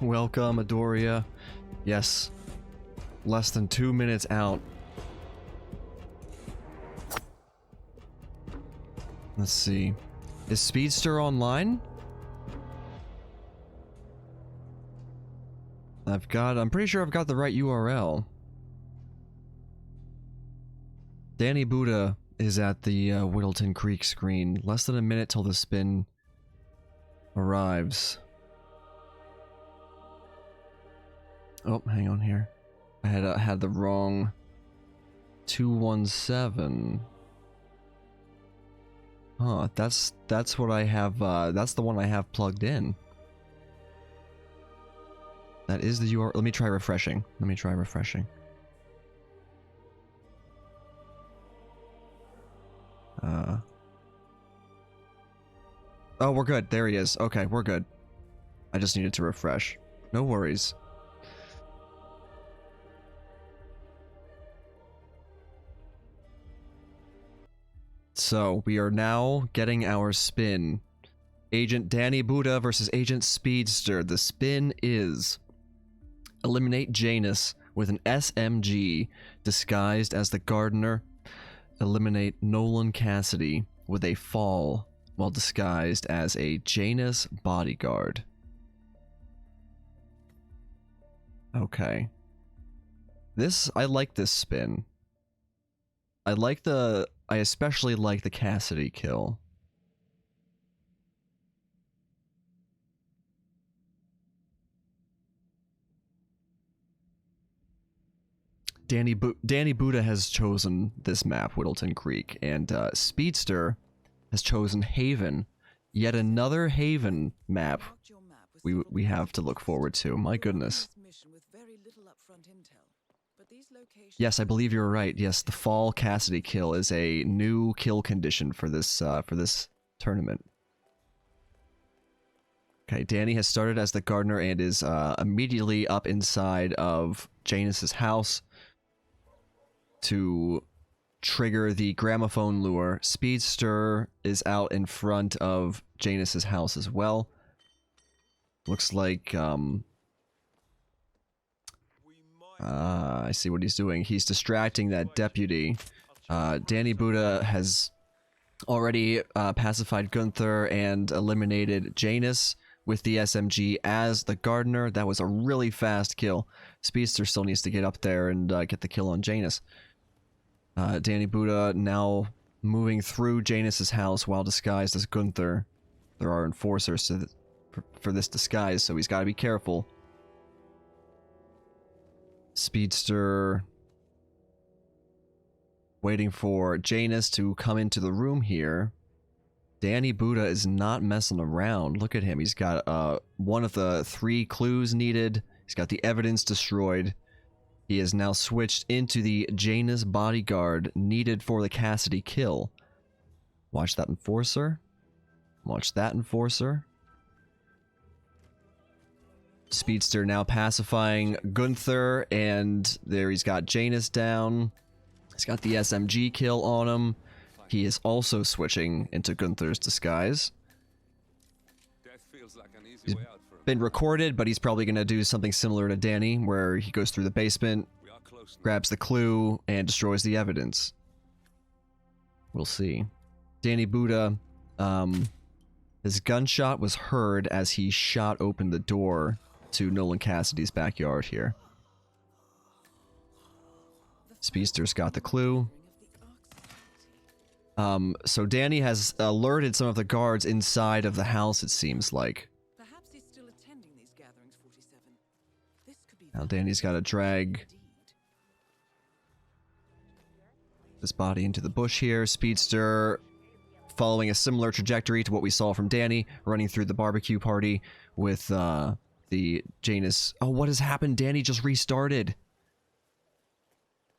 Welcome, Adoria. Yes. Less than 2 minutes out. Let's see. Is Speedster online? I'm pretty sure I've got the right URL. DaniButa is at the Whittleton Creek screen. Less than a minute till the spin arrives. Oh, hang on here. I had the wrong 217. Huh, that's what I have, that's the one I have plugged in. That is the URL. Let me try refreshing. Oh, we're good. There he is. Okay, we're good. I just needed to refresh. No worries. So, we are now getting our spin. Agent DaniButa versus Agent Speedster. The spin is... eliminate Janus with an SMG disguised as the gardener. Eliminate Nolan Cassidy with a fall while disguised as a Janus bodyguard. Okay. I like this spin. I especially like the Cassidy kill. DaniButa has chosen this map, Whittleton Creek, and Speedster has chosen Haven. Yet another Haven map we have to look forward to. My goodness. Yes, I believe you're right. Yes, the fall Cassidy kill is a new kill condition for this tournament. Okay, Danny has started as the gardener and is immediately up inside of Janus's house to trigger the gramophone lure. Speedster is out in front of Janus's house as well. Looks like, I see what he's doing. He's distracting that deputy. DaniButa has already pacified Gunther and eliminated Janus with the SMG as the gardener. That was a really fast kill. Speedster still needs to get up there and get the kill on Janus. DaniButa now moving through Janus's house while disguised as Gunther. There are enforcers for this disguise, so he's got to be careful. Speedster waiting for Janus to come into the room here. DaniButa is not messing around. Look at him. He's got one of the 3 clues needed. He's got the evidence destroyed. He has now switched into the Janus bodyguard needed for the Cassidy kill. Watch that enforcer. Watch that enforcer. Speedster now pacifying Gunther, and there he's got Janus down. He's got the SMG kill on him. He is also switching into Gunther's disguise. He's been recorded, but he's probably going to do something similar to Danny, where he goes through the basement, grabs the clue, and destroys the evidence. We'll see. DaniButa, his gunshot was heard as he shot open the door to Nolan Cassidy's backyard here. Speedster's got the clue. So Danny has alerted some of the guards inside of the house, it seems like. Perhaps he's still attending these gatherings, 47. This could be Now Danny's got to drag this body into the bush here. Speedster following a similar trajectory to what we saw from Danny, running through the barbecue party with the Janus. Oh, what has happened? Danny just restarted.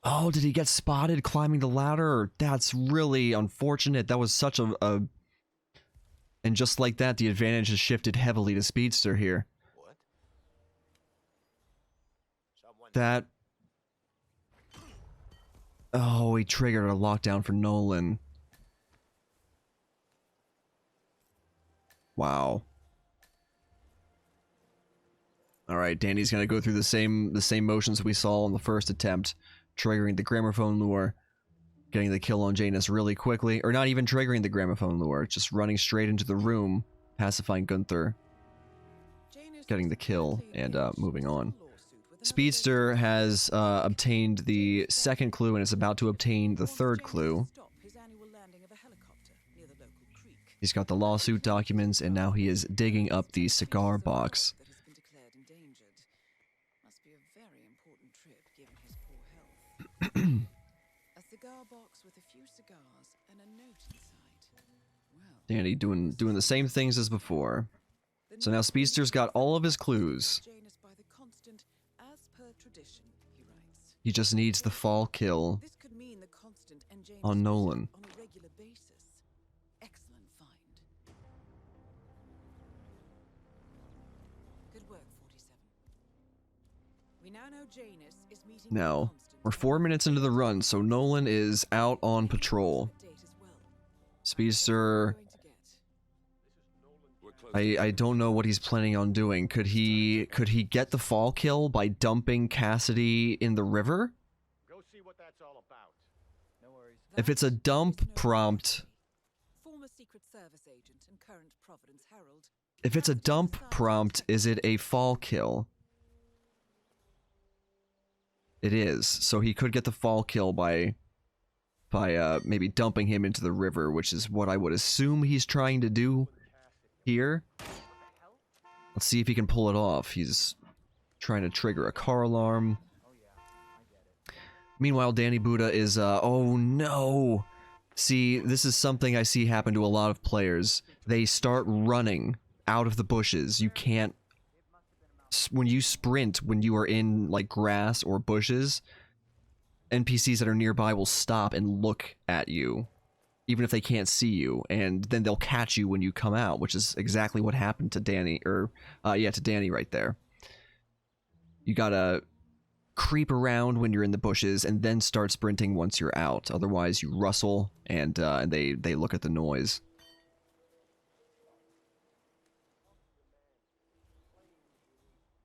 Oh, did he get spotted climbing the ladder? That's really unfortunate. That was such a... And just like that, the advantage has shifted heavily to Speedster here. What? That... Oh, he triggered a lockdown for Nolan. Wow. All right, Danny's gonna go through the same motions we saw on the first attempt, triggering the gramophone lure, getting the kill on Janus really quickly, or not even triggering the gramophone lure, just running straight into the room, pacifying Gunther, getting the kill, and moving on. Speedster has obtained the second clue and is about to obtain the third clue. He's got the lawsuit documents, and now he is digging up the cigar box. Must be a very important trip, given his poor health. A cigar box with a few cigars and a note inside. Well, Danny doing the same things as before. So now Speedster's got all of his clues. Janus by the constant, as per tradition, he writes. He just needs the fall kill This could mean the constant and Janus on Nolan. on a regular basis. Excellent find. Good work, 47. We now know Janus is meeting Now, the constant. we're 4 minutes into the run, so Nolan is out on patrol. Date as well. Speedster, Going to get. I don't know what he's planning on doing. Could he get the fall kill by dumping Cassidy in the river? Go see what that's all about. No worries. If it's a dump prompt, Former Secret Service agent and current Providence Herald. if it's a dump prompt, is it a fall kill? It is. So he could get the fall kill by maybe dumping him into the river, which is what I would assume he's trying to do here. Let's see if he can pull it off. He's trying to trigger a car alarm. Meanwhile, DaniButa is, oh no! See, this is something I see happen to a lot of players. They start running out of the bushes. You can't... When you sprint, when you are in, like, grass or bushes, NPCs that are nearby will stop and look at you, even if they can't see you, and then they'll catch you when you come out, which is exactly what happened to Danny, or, yeah, to Danny right there. You gotta creep around when you're in the bushes, and then start sprinting once you're out. Otherwise, you rustle, and they look at the noise.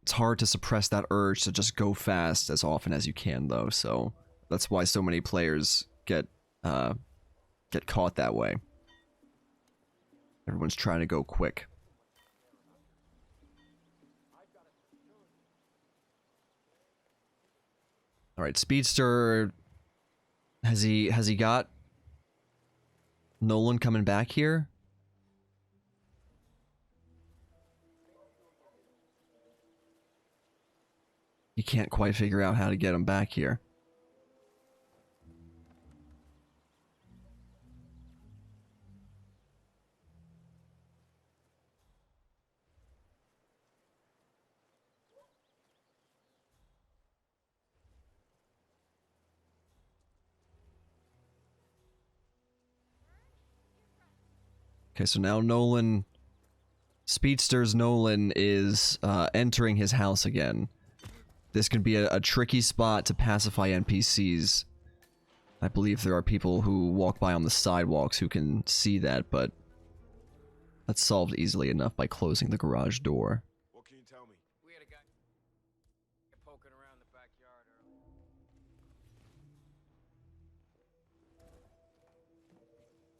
It's hard to suppress that urge to just go fast as often as you can, though, so that's why so many players get caught that way. Everyone's trying to go quick. Alright, Speedster... Has he got Nolan coming back here? He can't quite figure out how to get him back here. Okay, so now Nolan... Speedster's Nolan is entering his house again. This could be a tricky spot to pacify NPCs. I believe there are people who walk by on the sidewalks who can see that, but that's solved easily enough by closing the garage door. What can you tell me? We had a guy poking around the backyard earlier.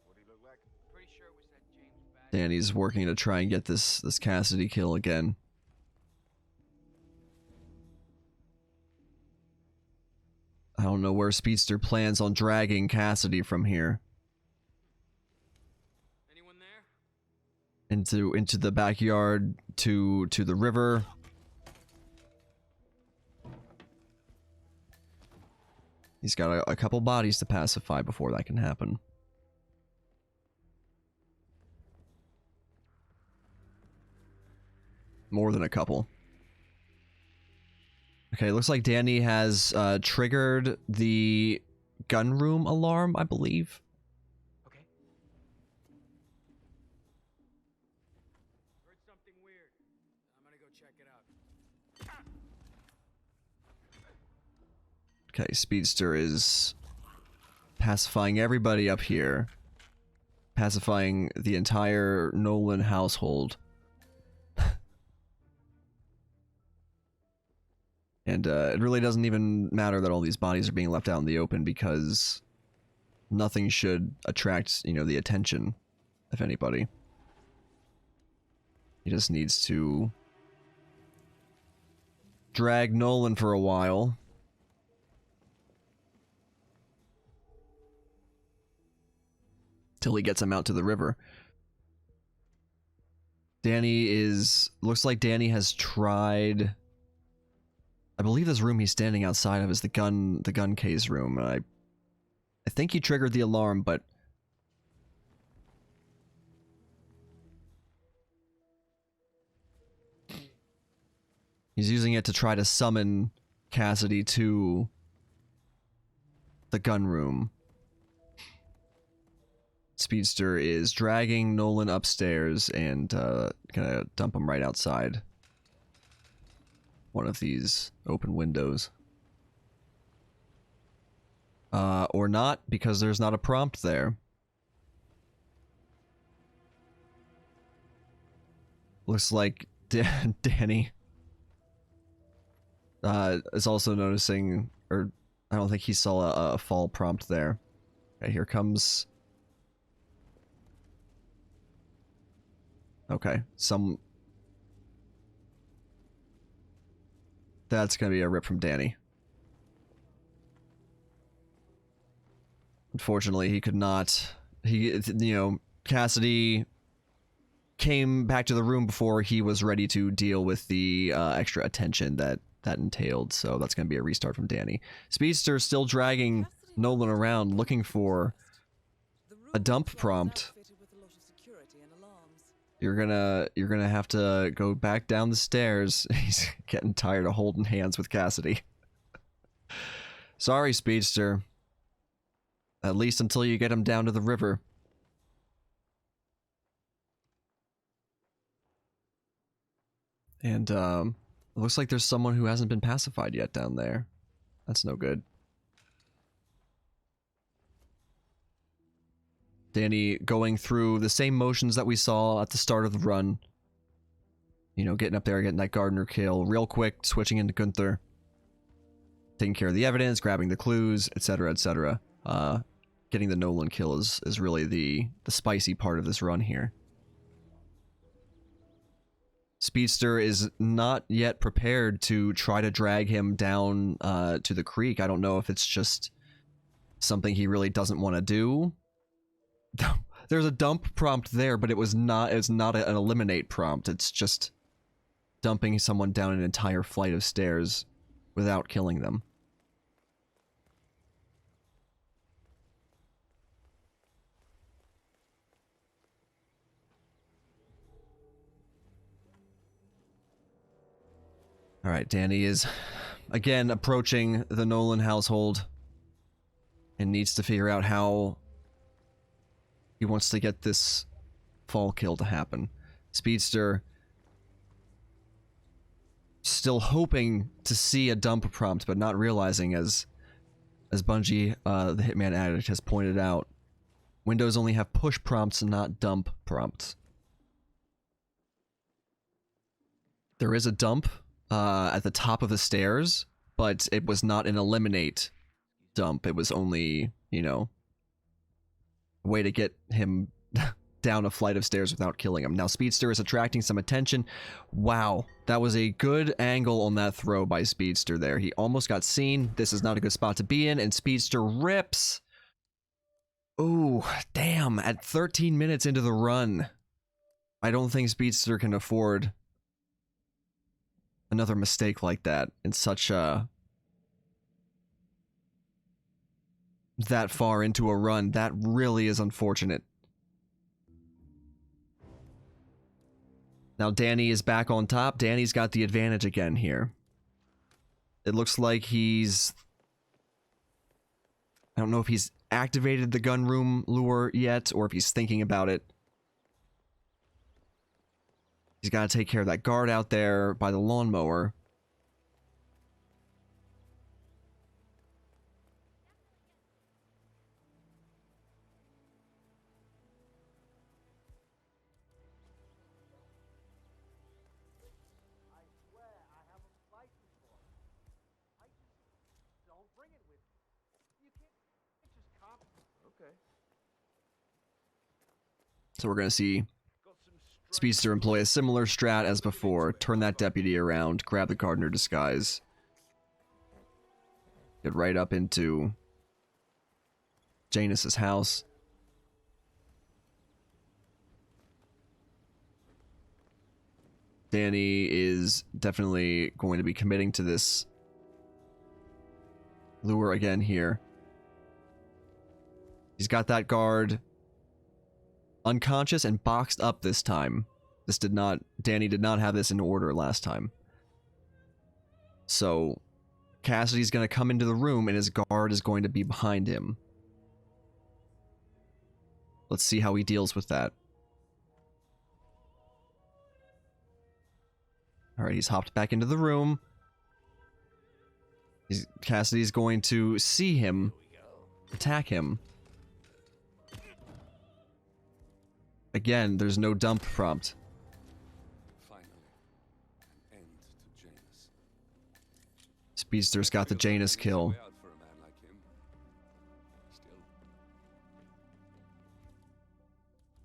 What do he look like? Pretty sure it was that James Badge. Danny's working to try and get this Cassidy kill again. I don't know where Speedster plans on dragging Cassidy from here. Anyone there? Into the backyard, to the river. He's got a couple bodies to pacify before that can happen. More than a couple. Okay, looks like Danny has triggered the gun room alarm, I believe. Okay. Heard something weird. I'm gonna go check it out. Okay, Speedster is pacifying everybody up here. Pacifying the entire Nolan household. And it really doesn't even matter that all these bodies are being left out in the open because nothing should attract, you know, the attention of anybody. He just needs to drag Nolan for a while. Till he gets him out to the river. Looks like Danny has tried... I believe this room he's standing outside of is the gun case room, and I think he triggered the alarm, but he's using it to try to summon Cassidy to the gun room. Speedster is dragging Nolan upstairs and gonna dump him right outside one of these open windows. Or not, because there's not a prompt there. Looks like Danny is also noticing, or I don't think he saw a fall prompt there. Okay, here comes... Okay, That's gonna be a rip from Danny. Unfortunately, he could not... Cassidy came back to the room before he was ready to deal with the extra attention that entailed, so that's gonna be a restart from Danny. Speedster still dragging Nolan around, looking for a dump prompt. You're gonna have to go back down the stairs. He's getting tired of holding hands with Cassidy. Sorry, Speedster. At least until you get him down to the river. And it looks like there's someone who hasn't been pacified yet down there. That's no good. Danny going through the same motions that we saw at the start of the run. You know, getting up there, getting that Gardner kill real quick, switching into Gunther. Taking care of the evidence, grabbing the clues, etc., etc. Getting the Nolan kill is really the spicy part of this run here. Speedster is not yet prepared to try to drag him down to the creek. I don't know if it's just something he really doesn't want to do. There's a dump prompt there, but it's not an eliminate prompt. It's just dumping someone down an entire flight of stairs without killing them. Alright, Danny is again approaching the Nolan household and needs to figure out how he wants to get this fall kill to happen. Speedster still hoping to see a dump prompt, but not realizing, as Bungie, the Hitman Addict, has pointed out, Windows only have push prompts and not dump prompts. There is a dump at the top of the stairs, but it was not an eliminate dump. It was only, you know, a way to get him down a flight of stairs without killing him. Now Speedster is attracting some attention. Wow, that was a good angle on that throw by Speedster there. He almost got seen. This is not a good spot to be in, and Speedster rips. Ooh, damn, at 13 minutes into the run. I don't think Speedster can afford another mistake like that in such a... that far into a run. That really is unfortunate. Now Danny is back on top. Danny's got the advantage again here. It looks like he's... I don't know if he's activated the gun room lure yet, or if he's thinking about it. He's got to take care of that guard out there by the lawnmower. So we're going to see Speedster employ a similar strat as before. Turn that deputy around, grab the gardener disguise. Get right up into Janus's house. Danny is definitely going to be committing to this lure again here. He's got that guard unconscious and boxed up this time. Danny did not have this in order last time. So Cassidy's going to come into the room and his guard is going to be behind him. Let's see how he deals with that. Alright, he's hopped back into the room. Cassidy's going to see him, attack him. Again, there's no dump prompt. Finally, an end to Janus. Speedster's got the Janus kill. Way out for a man like him. Still,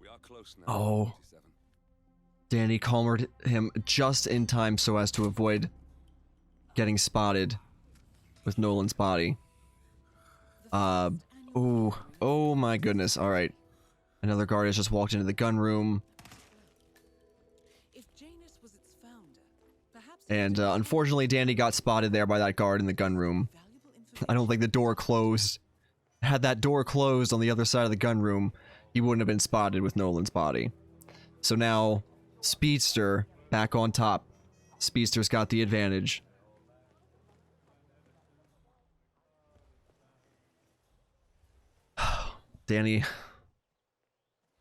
we are close now. Oh. 47. Danny calmered him just in time so as to avoid getting spotted with Nolan's body. Ooh. Oh my goodness. Alright. Another guard has just walked into the gun room. If Janus was its founder, perhaps And unfortunately, Danny got spotted there by that guard in the gun room. valuable information. I don't think the door closed. Had that door closed on the other side of the gun room, he wouldn't have been spotted with Nolan's body. So now, Speedster back on top. Speedster's got the advantage. Danny,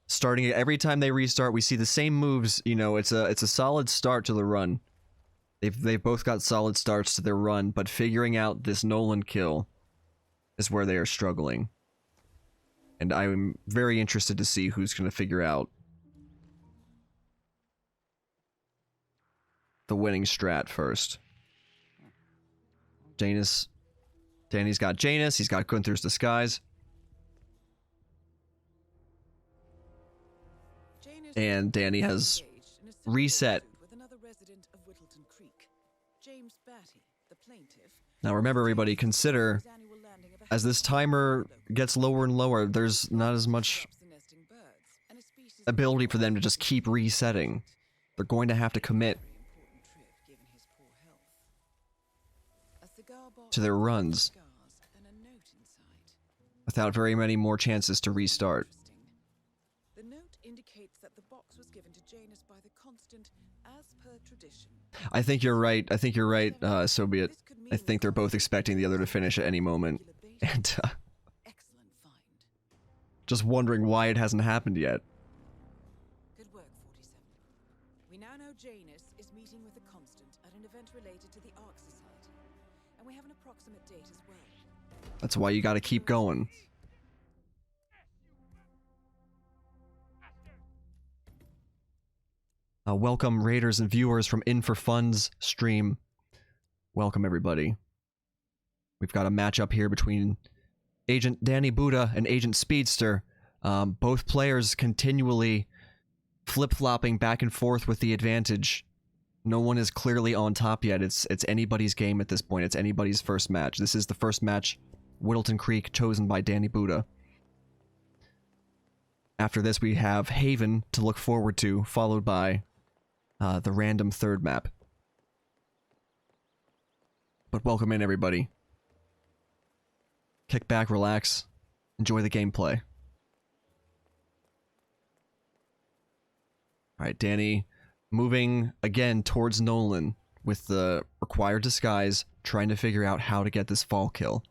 starting every time they restart, we see the same moves. You know, it's a solid start to the run. They've both got solid starts to their run, but figuring out this Nolan kill is where they are struggling. And I'm very interested to see who's going to figure out the winning strat first. Danny's got Janus, he's got Gunther's disguise. Janus And Danny has engaged in a civil reset. lawsuit with another resident of Whittleton Creek, James Batty, the plaintiff. Now remember everybody, consider His annual landing of a as this timer gets lower and lower, there's not as much the nesting birds, and a species ability for them to just keep resetting. They're going to have to commit very important trip given his poor health. A cigar box to their with runs cigars and a note inside. without very many more chances to restart. Interesting. The note indicates that the box was given to Janus by the constant as per tradition. I think you're right. So be it. This could mean I think they're both expecting the other to finish at any moment. And Excellent find. just wondering why it hasn't happened yet. Good work, 47. We now know Janus is meeting with the Constant at an event related to the Ark Society, and we have an approximate date as well. That's why you gotta keep going. Welcome raiders and viewers from In for Fun's stream. Welcome everybody. We've got a matchup here between Agent DaniButa and Agent Speedster. Both players continually flip-flopping back and forth with the advantage. No one is clearly on top yet. It's anybody's game at this point. It's anybody's first match. This is the first match, Whittleton Creek, chosen by DaniButa. After this, we have Haven to look forward to, followed by the random third map. But welcome in, everybody. Kick back, relax, enjoy the gameplay. Alright, Danny moving again towards Nolan with the required disguise, trying to figure out how to get this fall kill.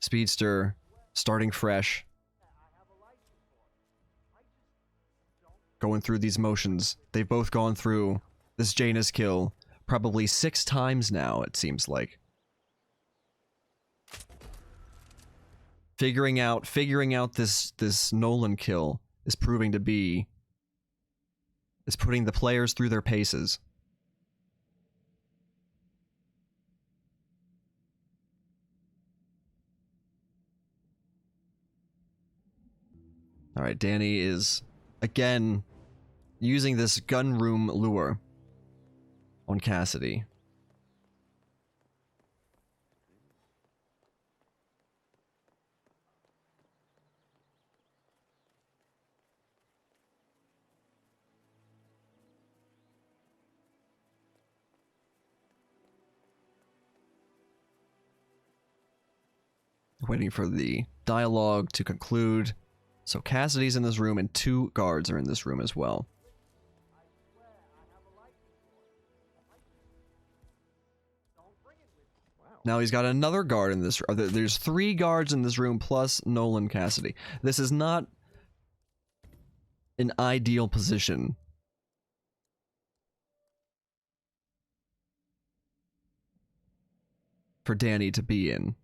Speedster starting fresh. Going through these motions. They've both gone through this Janus kill probably 6 times now, it seems like. Figuring out this Nolan kill is proving to be putting the players through their paces. All right, Danny is again, using this gun room lure on Cassidy. Waiting for the dialogue to conclude. So Cassidy's in this room, and 2 guards are in this room as well. Now he's got another guard in this room. There's 3 guards in this room, plus Nolan Cassidy. This is not an ideal position for Danny to be in.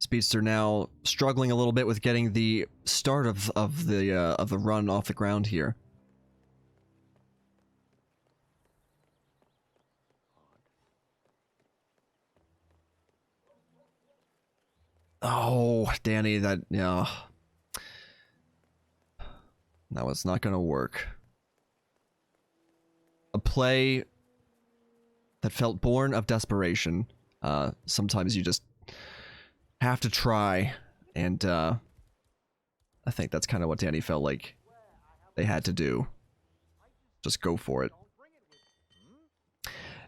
Speedster now struggling a little bit with getting the start of the run off the ground here. Oh, Danny, that yeah. No, it's not gonna work. A play that felt born of desperation. Sometimes you just have to try, and I think that's kind of what Danny felt like they had to do. Just go for it.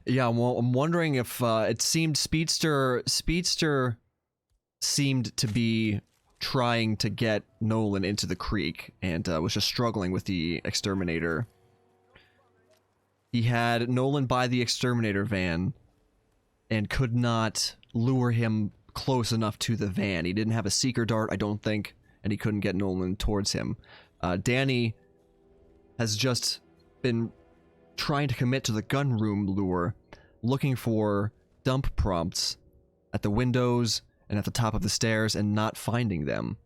Yeah, well, I'm wondering if it seemed Speedster seemed to be trying to get Nolan into the creek, and was just struggling with the exterminator. He had Nolan by the exterminator van and could not lure him close enough to the van. He didn't have a seeker dart, I don't think, and he couldn't get Nolan towards him. Danny has just been trying to commit to the gun room lure, looking for dump prompts at the windows and at the top of the stairs and not finding them.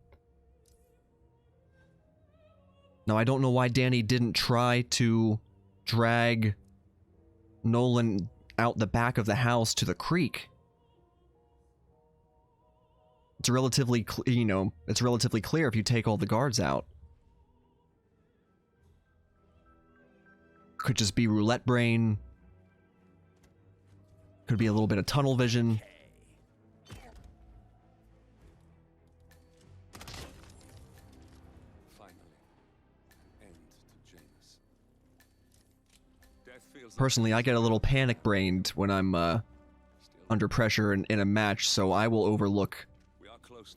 Now, I don't know why Danny didn't try to drag Nolan out the back of the house to the creek. It's relatively, it's relatively clear if you take all the guards out. Could just be roulette brain. Could be a little bit of tunnel vision. Personally, I get a little panic-brained when I'm under pressure in a match, so I will overlook.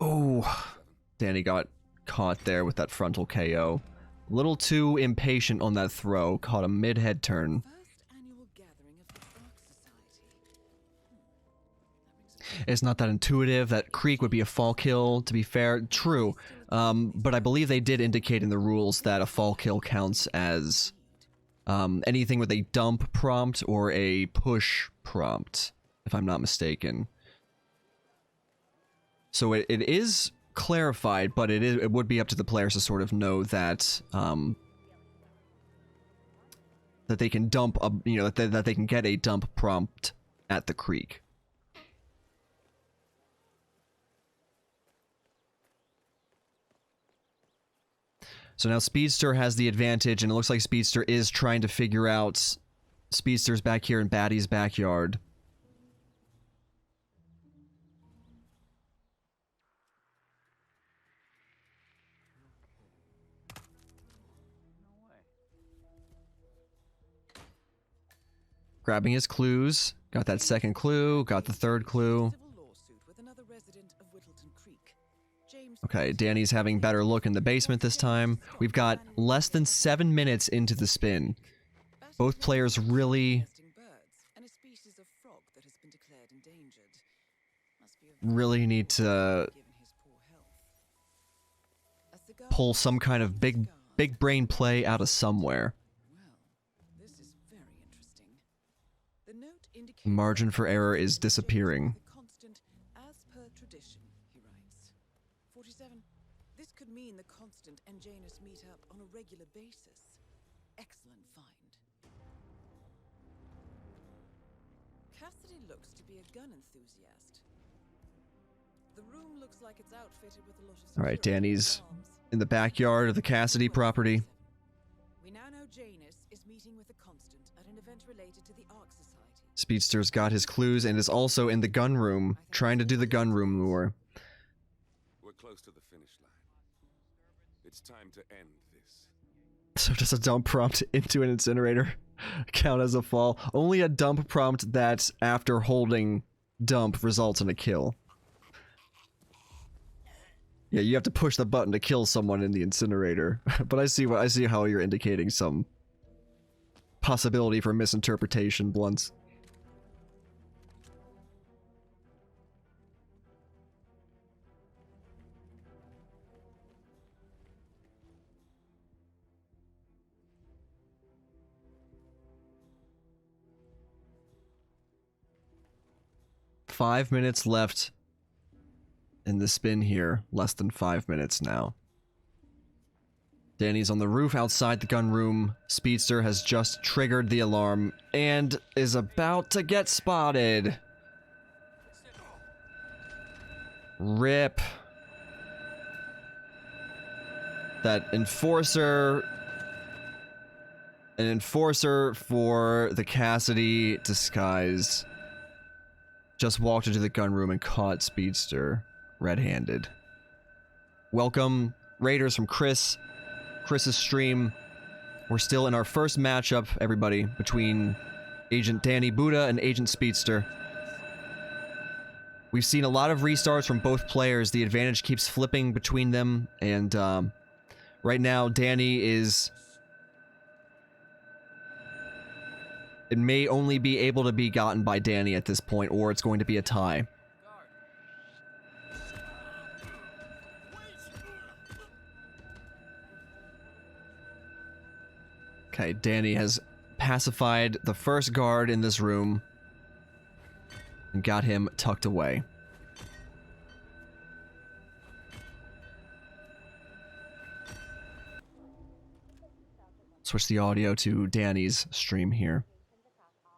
Oh, Danny got caught there with that frontal KO. A little too impatient on that throw, caught a mid-head turn. It's not that intuitive. That creek would be a fall kill, to be fair. True, but I believe they did indicate in the rules that a fall kill counts as anything with a dump prompt or a push prompt, if I'm not mistaken. So it is clarified, but it would be up to the players to sort of know that that they can dump a, that they can get a dump prompt at the creek. So now Speedster has the advantage, and it looks like Speedster is trying to figure out. Speedster's back here in Batty's backyard. Grabbing his clues. Got that second clue, got the third clue. Okay, Danny's having better look in the basement this time. We've got less than 7 minutes into the spin. Both players really need to pull some kind of big brain play out of somewhere. Margin for error is disappearing. This could mean the Constant and Janus meet up on a regular basis. Excellent find. Cassidy looks to be a gun enthusiast. The room looks like it's outfitted with a lot of All right, security Danny's alarms. in the backyard of the Cassidy property. We now know Janus is meeting with the Constant at an event related to the Ark Society. Speedster's got his clues and is also in the gun room, trying to do the gun room lure. We're close to the finish line. It's time to end this. So does a dump prompt into an incinerator count as a fall? Only a dump prompt that, after holding dump, results in a kill. Yeah, you have to push the button to kill someone in the incinerator. But I see how you're indicating some possibility for misinterpretation, Blunts. Five minutes left in the spin here. Less than 5 minutes now. Danny's on the roof outside the gun room. Speedster has just triggered the alarm and is about to get spotted. RIP. That enforcer... An enforcer for the Cassidy disguise just walked into the gun room and caught Speedster red-handed. Welcome, Raiders from Chris's stream. We're still in our first matchup, everybody, between Agent DaniButa and Agent Speedster. We've seen a lot of restarts from both players. The advantage keeps flipping between them, and right now Danny is... It may only be able to be gotten by Danny at this point, or it's going to be a tie. Okay, Danny has pacified the first guard in this room and got him tucked away. Switch the audio to Danny's stream here.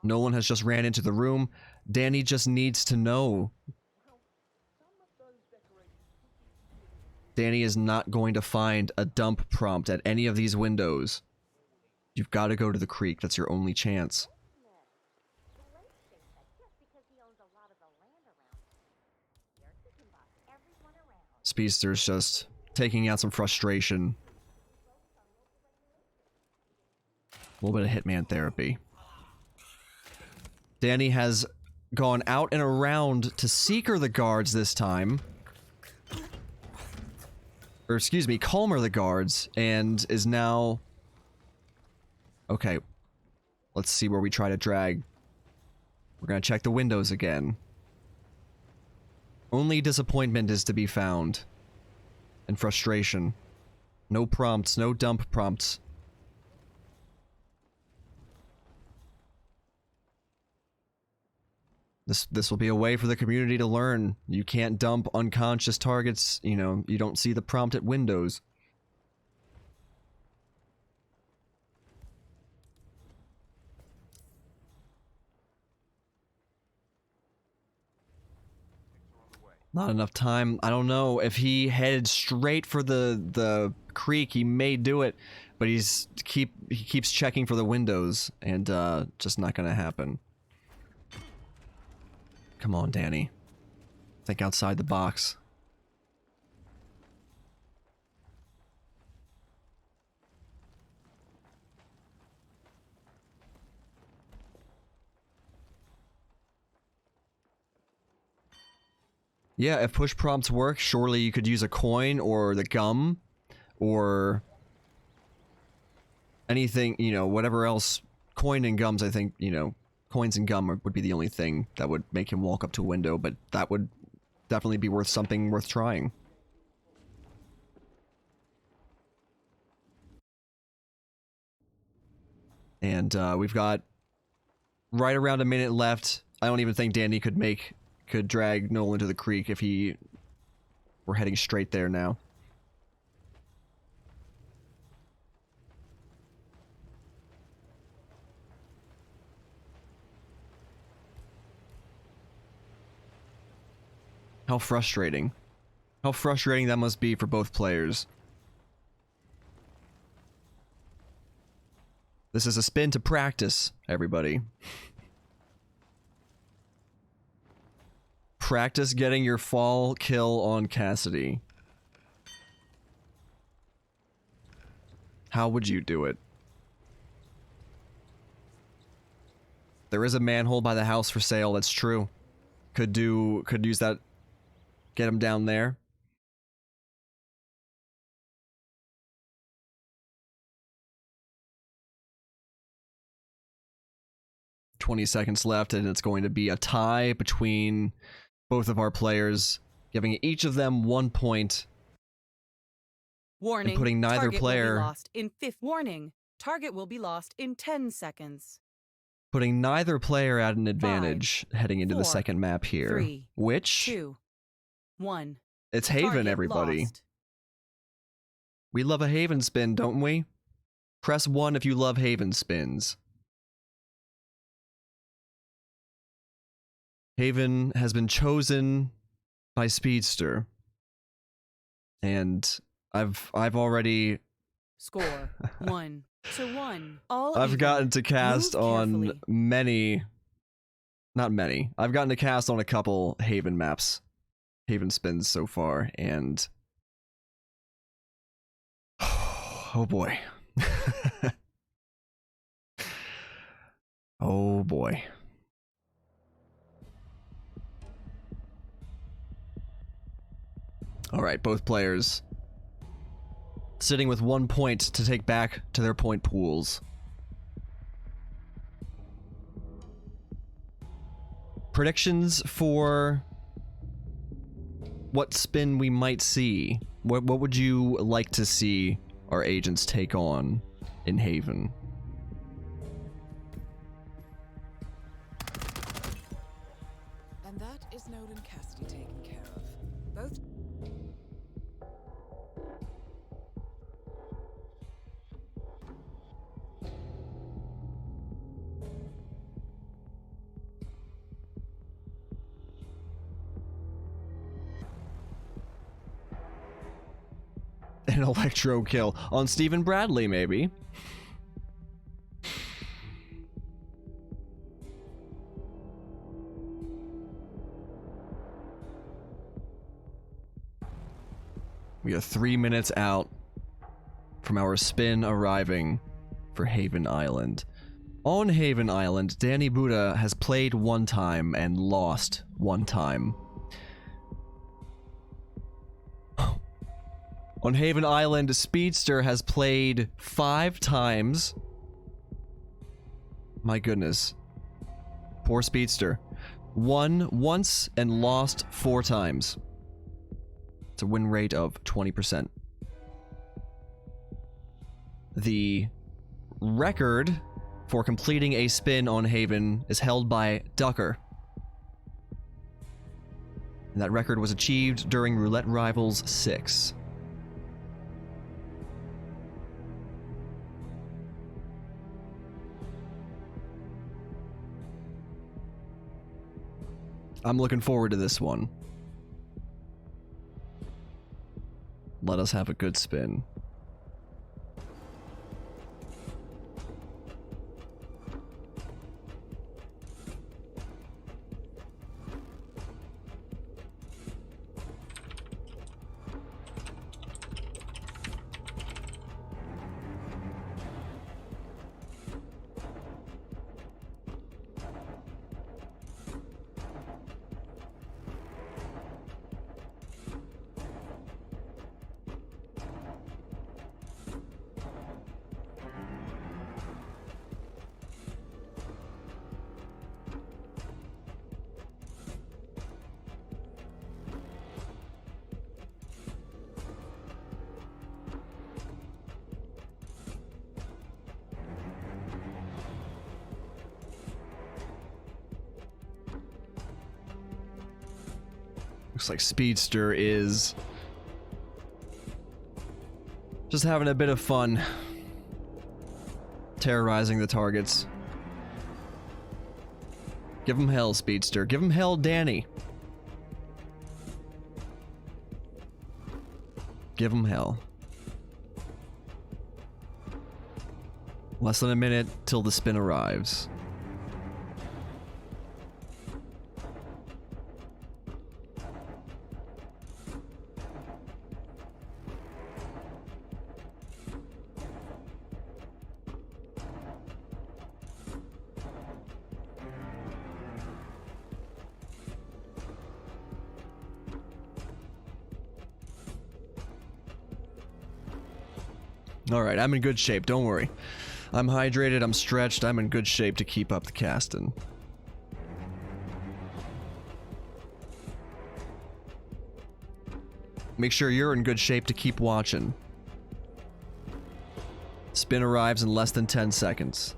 Nolan has just ran into the room. Danny just needs to know. Danny is not going to find a dump prompt at any of these windows. You've got to go to the creek. That's your only chance. Speedster's just taking out some frustration. A little bit of Hitman therapy. Danny has gone out and around to seeker the guards this time. Or excuse me, calmer the guards, and is now... Okay. Let's see where we try to drag. We're gonna check the windows again. Only disappointment is to be found. And frustration. No prompts, no dump prompts. This will be a way for the community to learn. You can't dump unconscious targets, you know, you don't see the prompt at windows. Not enough time. I don't know. If he headed straight for the creek, he may do it, but he keeps checking for the windows, and just not gonna happen. Come on, Danny. Think outside the box. Yeah, if push prompts work, surely you could use a coin or the gum or anything, you know, whatever else. Coin and gums, I think, you know, coins and gum would be the only thing that would make him walk up to a window, but that would definitely be something worth trying. And we've got right around a minute left. I don't even think Danny could drag Nolan to the creek if he were heading straight there now. How frustrating. How frustrating that must be for both players. This is a spin to practice, everybody. Practice getting your fall kill on Cassidy. How would you do it? There is a manhole by the house for sale, that's true. Could use that. Get him down there. "20 seconds left, and it's going to be a tie between both of our players, giving each of them 1 point. Warning. And putting neither Target player... will be lost in warning. Target will be lost in 10 seconds. Putting neither player at an advantage heading into the 4, second map here. 3, Which... 2, 1. It's Haven, Target everybody. lost. We love a Haven spin, don't we? Press 1 if you love Haven spins. Haven has been chosen by Speedster. And I've already... Score 1-1. All I've even. gotten to cast Move on carefully. many... Not many. I've gotten to cast on a couple Haven maps. Haven spins so far, and... Oh boy. Oh boy. Alright, both players sitting with 1 point to take back to their point pools. Predictions for what spin we might see. What would you like to see our agents take on in Haven? And that is Nolan and Cassidy taken care of. Both. An electro kill on Stephen Bradley, maybe. We are 3 minutes out from our spin arriving for Haven Island. On Haven Island, DaniButa has played 1 time and lost 1 time. On Haven Island, Speedster has played 5 times. My goodness. Poor Speedster. Won once and lost 4 times. It's a win rate of 20%. The record for completing a spin on Haven is held by Ducker. And that record was achieved during Roulette Rivals 6. I'm looking forward to this one. Let us have a good spin. Looks like Speedster is just having a bit of fun terrorizing the targets. Give him hell, Speedster. Give him hell, Danny. Give him hell. Less than a minute till the spin arrives. Alright, I'm in good shape, don't worry. I'm hydrated, I'm stretched, I'm in good shape to keep up the casting. Make sure you're in good shape to keep watching. Spin arrives in less than 10 seconds.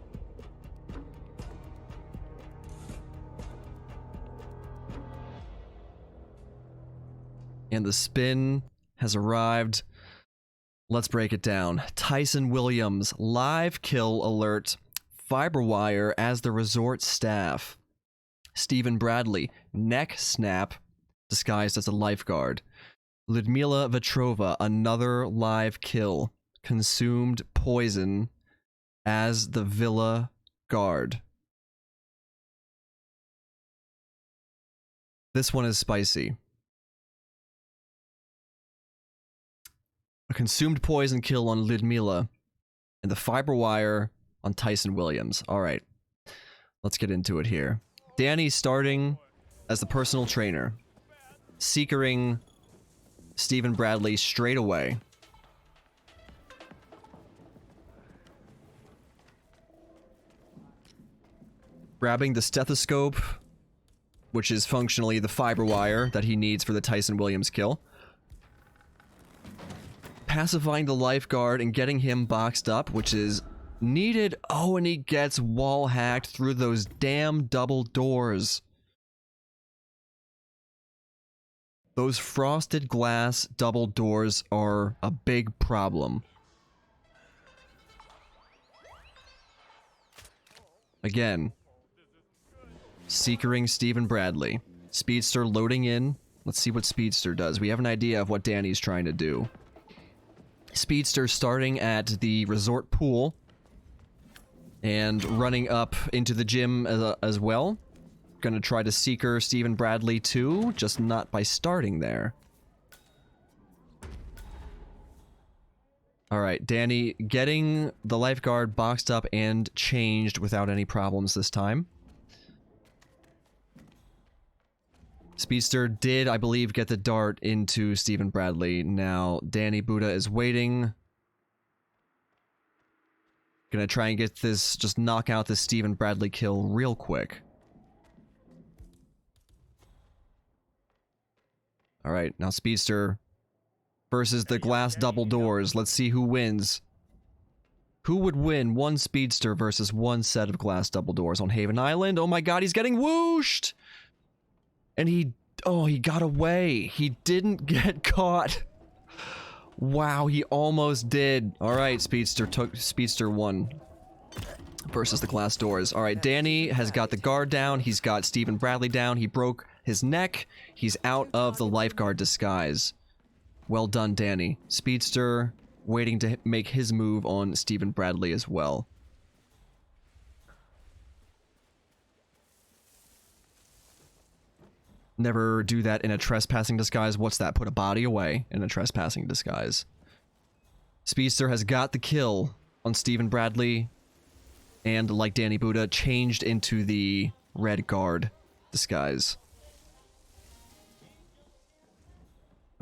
And the spin has arrived. Let's break it down. Tyson Williams, live kill alert. Fiberwire as the resort staff. Stephen Bradley, neck snap, disguised as a lifeguard. Ludmila Vetrova, another live kill. Consumed poison as the villa guard. This one is spicy. A consumed poison kill on Ludmila, and the fiber wire on Tyson Williams. Alright, let's get into it here. Danny starting as the personal trainer. Seekering Stephen Bradley straight away. Grabbing the stethoscope, which is functionally the fiber wire that he needs for the Tyson Williams kill. Pacifying the lifeguard and getting him boxed up, which is needed. Oh, and he gets wall hacked through those damn double doors. Those frosted glass double doors are a big problem. Again, seekering Stephen Bradley. Speedster loading in. Let's see what Speedster does. We have an idea of what Danny's trying to do. Speedster starting at the resort pool and running up into the gym as well. Gonna try to seeker Stephen Bradley too, just not by starting there. Alright, Danny getting the lifeguard boxed up and changed without any problems this time. Speedster did, I believe, get the dart into Stephen Bradley. Now, DaniButa is waiting. Gonna try and get this, just knock out this Stephen Bradley kill real quick. Alright, now Speedster versus the glass double doors. Let's see who wins. Who would win one Speedster versus one set of glass double doors on Haven Island? Oh my god, he's getting whooshed! And he got away. He didn't get caught. Wow, he almost did. Alright, Speedster won versus the glass doors. Alright, Danny has got the guard down. He's got Stephen Bradley down. He broke his neck. He's out of the lifeguard disguise. Well done, Danny. Speedster waiting to make his move on Stephen Bradley as well. Never do that in a trespassing disguise. What's that? Put a body away in a trespassing disguise. Speedster has got the kill on Stephen Bradley. And like DaniButa, changed into the red guard disguise.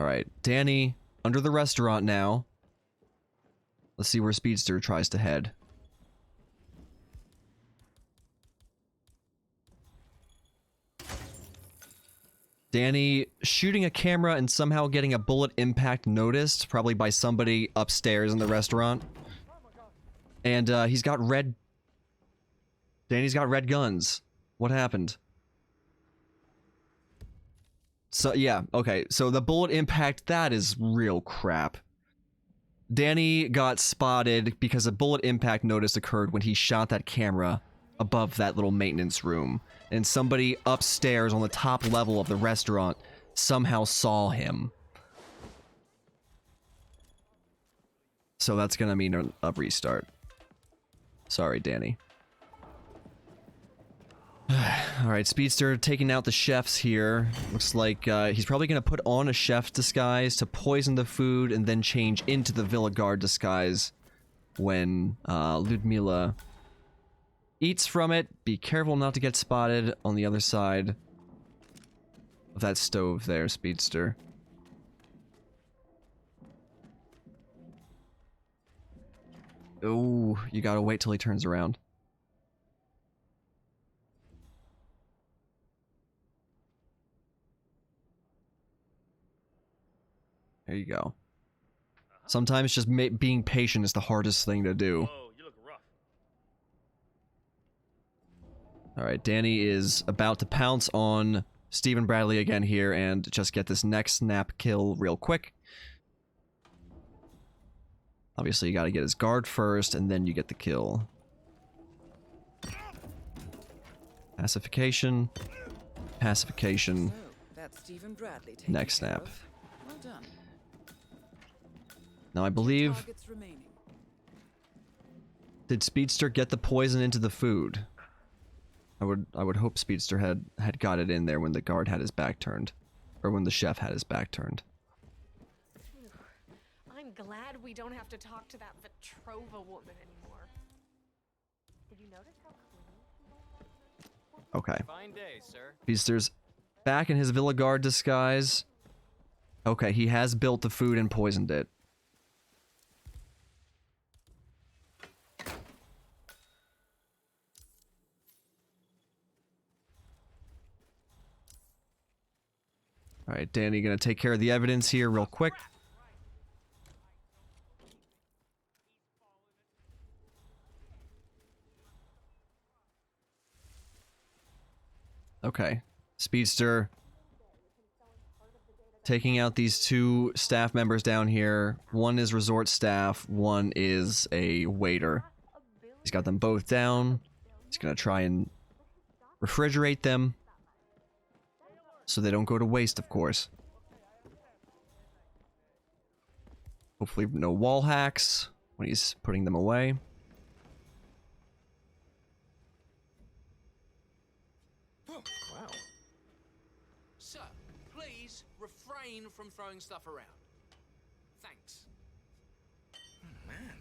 Alright, Danny under the restaurant now. Let's see where Speedster tries to head. Danny shooting a camera and somehow getting a bullet impact noticed, probably by somebody upstairs in the restaurant. And he's got red... Danny's got red guns. What happened? So, yeah, okay. So the bullet impact, that is real crap. Danny got spotted because a bullet impact notice occurred when he shot that camera above that little maintenance room. And somebody upstairs on the top level of the restaurant somehow saw him. So that's gonna mean a restart. Sorry, Danny. Alright, Speedster taking out the chefs here. Looks like he's probably gonna put on a chef disguise to poison the food and then change into the Villa Guard disguise when Ludmila eats from it. Be careful not to get spotted on the other side of that stove there, Speedster. Oh, you gotta wait till he turns around. There you go. Sometimes just being patient is the hardest thing to do. Oh, you look rough. Alright, Danny is about to pounce on Stephen Bradley again here and just get this next snap kill real quick. Obviously, you gotta get his guard first, and then you get the kill. Pacification. Pacification. So, that's Stephen Bradley taken Next care snap. of. Well done. Now, I believe... Targets remaining. Did Speedster get the poison into the food? I would hope Speedster had got it in there when the guard had his back turned. Or when the chef had his back turned. I'm glad we don't have to talk to that Vetrova woman anymore. Did you notice how clean she was? Okay. Fine day, sir. Speedster's back in his Villa Guard disguise. Okay, he has built the food and poisoned it. Alright, Danny gonna take care of the evidence here real quick. Okay. Speedster taking out these two staff members down here. One is resort staff, one is a waiter. He's got them both down. He's gonna try and refrigerate them so they don't go to waste, of course. Hopefully no wall hacks when he's putting them away. Wow. Sir, please refrain from throwing stuff around. Thanks. Oh, man.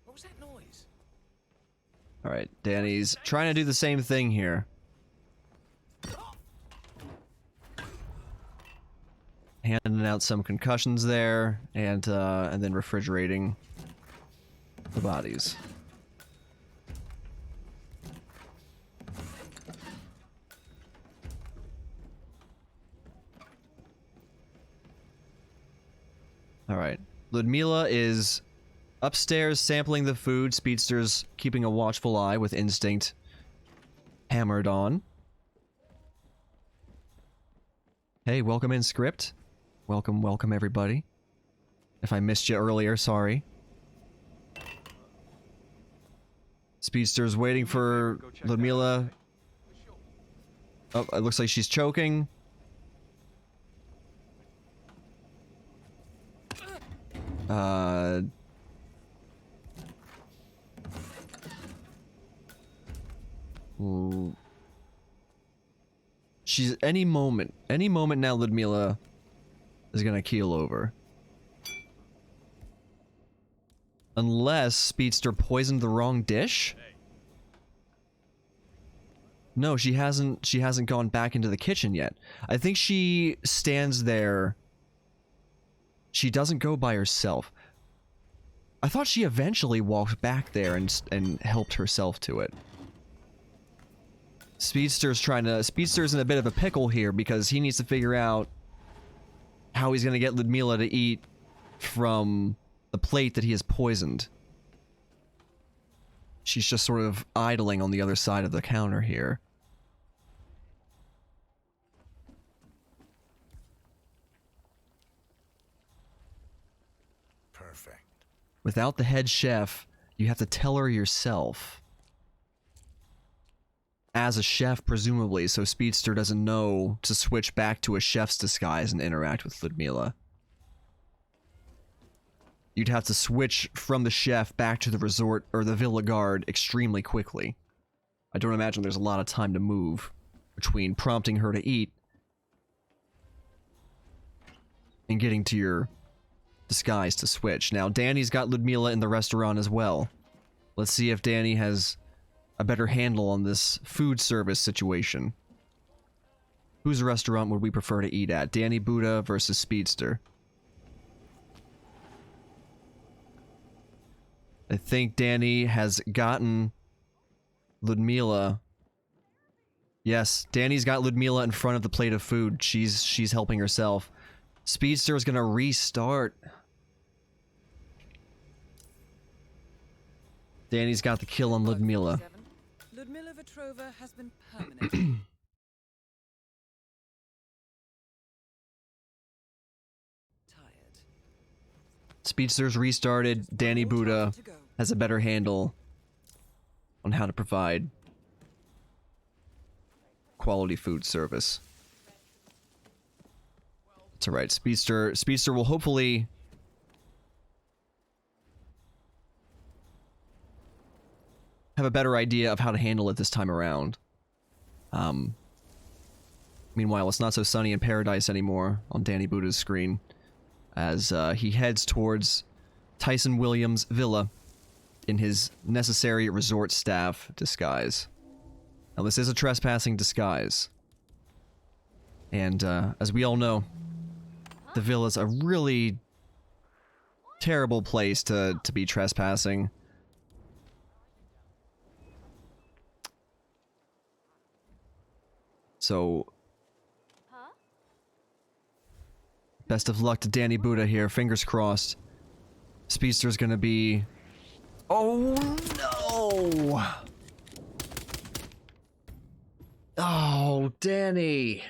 What was that noise? Alright, Danny's trying to do the same thing here. Handing out some concussions there, and then refrigerating the bodies. Alright. Ludmila is upstairs sampling the food. Speedster's keeping a watchful eye with instinct hammered on. Hey, welcome in, Script. Welcome, welcome, everybody. If I missed you earlier, sorry. Speedster's waiting for Ludmila. Oh, it looks like she's choking. Ooh. She's any moment now Ludmila is gonna keel over. Unless Speedster poisoned the wrong dish? No, she hasn't gone back into the kitchen yet. I think she stands there. She doesn't go by herself. I thought she eventually walked back there and helped herself to it. Speedster's in a bit of a pickle here because he needs to figure out how he's gonna get Ludmila to eat from the plate that he has poisoned. She's just sort of idling on the other side of the counter here. Perfect. Without the head chef, you have to tell her yourself. As a chef, presumably, so Speedster doesn't know to switch back to a chef's disguise and interact with Ludmila. you'd have to switch from the chef back to the resort or the villa guard extremely quickly. I don't imagine there's a lot of time to move between prompting her to eat and getting to your disguise to switch. Now, Danny's got Ludmila in the restaurant as well. Let's see if Danny has a better handle on this food service situation. Whose restaurant would we prefer to eat at? DaniButa versus Speedster. I think Danny has gotten Ludmila. Yes, Danny's got Ludmila in front of the plate of food. She's helping herself. Speedster is gonna restart. Danny's got the kill on Ludmila. Ludmila Vetrova has been permanently. Tired. Speedster's restarted. DaniButa has a better handle on how to provide quality food service. It's alright. Speedster will hopefully have a better idea of how to handle it this time around. Meanwhile, it's not so sunny in paradise anymore on DaniButa's screen as he heads towards Tyson Williams' villa in his necessary resort staff disguise. Now, this is a trespassing disguise. And as we all know, the villa's a really terrible place to be trespassing. So, best of luck to DaniButa here. Fingers crossed. Speedster's gonna be... Oh, no! Oh, Danny!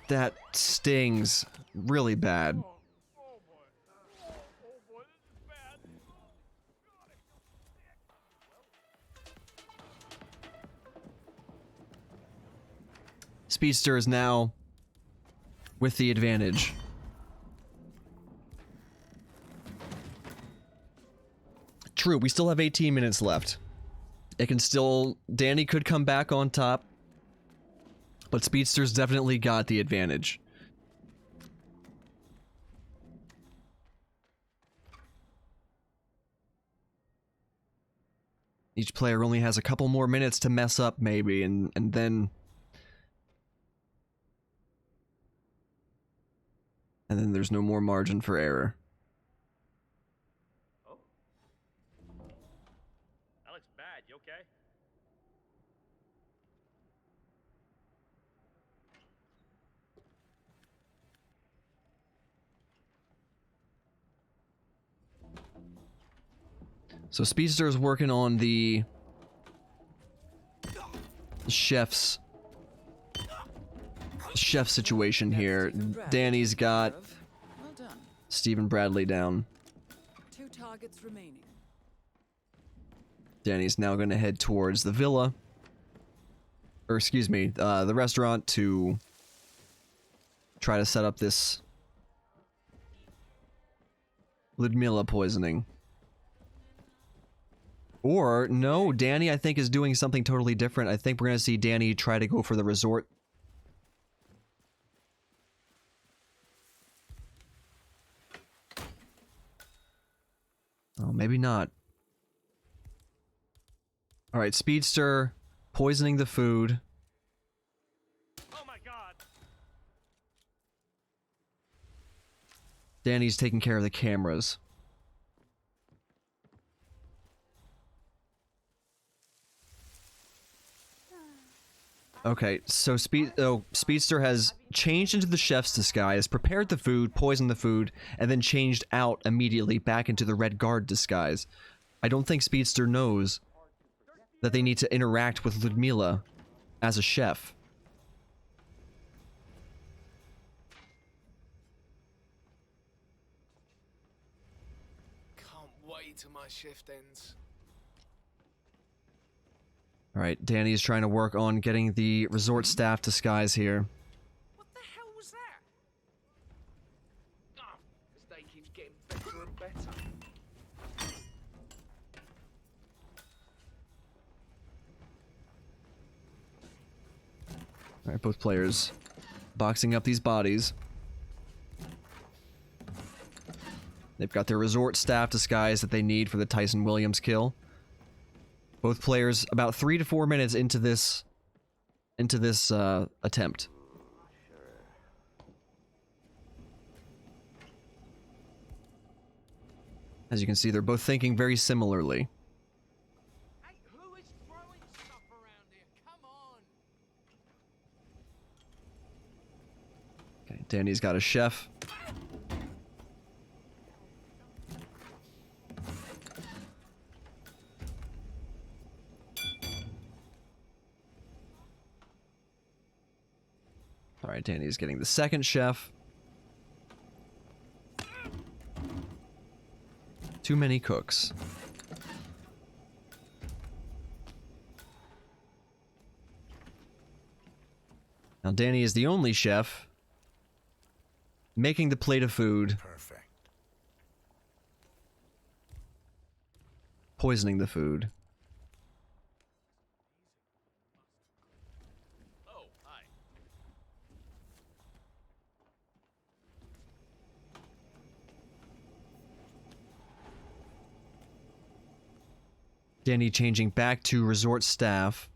That stings really bad. Speedster is now with the advantage. True, we still have 18 minutes left. It can still... Danny could come back on top, but Speedster's definitely got the advantage. Each player only has a couple more minutes to mess up, maybe, and then... And then there's no more margin for error. Oh. That looks bad. You okay? So Speedster is working on the chef situation here. Danny's got Well done. Stephen Bradley down. 2 targets remaining. Danny's now going to head towards the villa. Or excuse me, the restaurant to try to set up this Ludmila poisoning. Or, no, Danny I think is doing something totally different. I think we're going to see Danny try to go for the resort. Oh, maybe not. Alright, Speedster poisoning the food. Oh my god. Danny's taking care of the cameras. Okay, so Speedster has changed into the chef's disguise, prepared the food, poisoned the food, and then changed out immediately back into the Red Guard disguise. I don't think Speedster knows that they need to interact with Ludmila as a chef. Can't wait till my shift ends. Alright, Danny's trying to work on getting the resort staff disguise here. What the hell was that? Oh, this day keeps getting better and better. Alright, both players boxing up these bodies. They've got their resort staff disguise that they need for the Tyson Williams kill. Both players about 3 to 4 minutes into this attempt. As you can see, they're both thinking very similarly. Hey, who is throwing stuff around here? Come on! Okay, Danny's got a chef. Alright, Danny's getting the second chef. Too many cooks. Now Danny is the only chef making the plate of food, Perfect. poisoning the food. Oh, hi. Danny changing back to resort staff.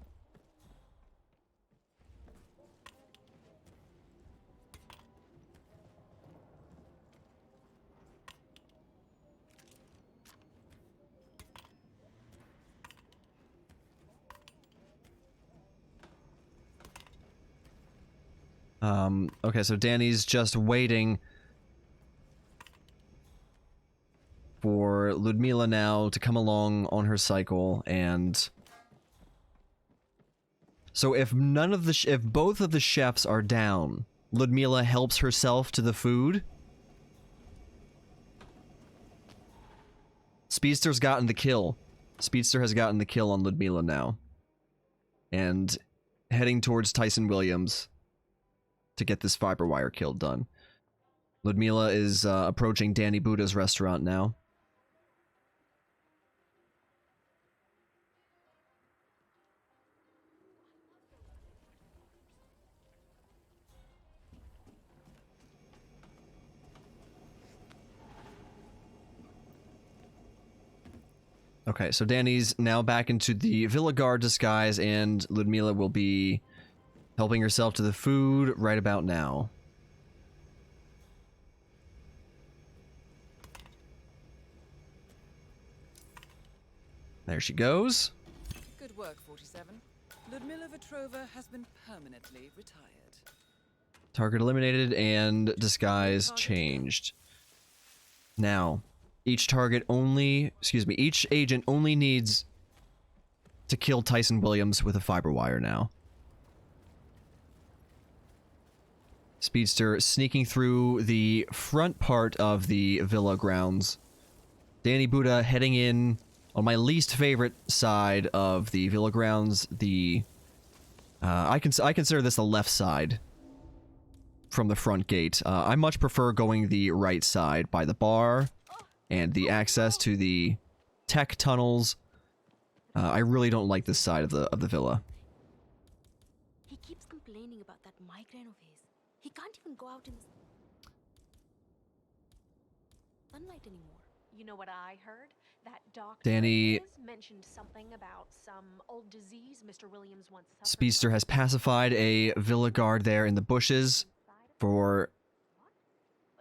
Okay, so Danny's just waiting for Ludmila now to come along on her cycle, and so if if both of the chefs are down, Ludmila helps herself to the food. Speedster's gotten the kill. Speedster has gotten the kill on Ludmila now, and heading towards Tyson Williams to get this fiber wire kill done. Ludmila is approaching DaniButa's restaurant now. Okay, so Danny's now back into the Villa Guard disguise, and Ludmila will be helping herself to the food right about now. There she goes. Good work, 47. Ludmila Vetrova has been permanently retired. Target eliminated and disguise changed. Now, each agent only needs to kill Tyson Williams with a fiber wire now. Speedster sneaking through the front part of the villa grounds. DaniButa heading in on my least favorite side of the villa grounds. I consider this the left side from the front gate. I much prefer going the right side by the bar and the access to the tech tunnels. I really don't like this side of the villa. He keeps complaining about that migraine of his. He can't even go out in the sunlight anymore. You know what I heard? That doctor Danny mentioned something about some old disease Mr. Williams once suffered. Speedster has pacified a villa guard there in the bushes for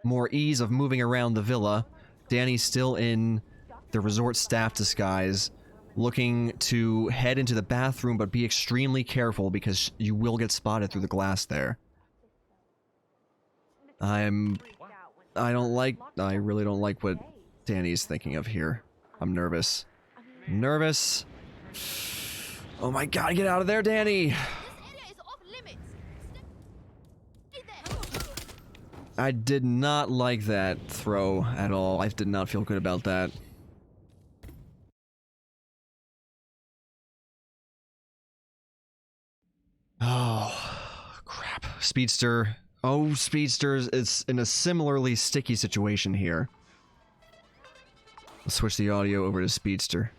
more ease of moving around the villa. Danny's still in the resort staff disguise, looking to head into the bathroom, but be extremely careful because you will get spotted through the glass there. I really don't like what Danny's thinking of here. I'm nervous. Nervous. Oh my god, get out of there, Danny! I did not like that throw at all. I did not feel good about that. Speedster. Oh, Speedster's it's in a similarly sticky situation here. Let's switch the audio over to Speedster.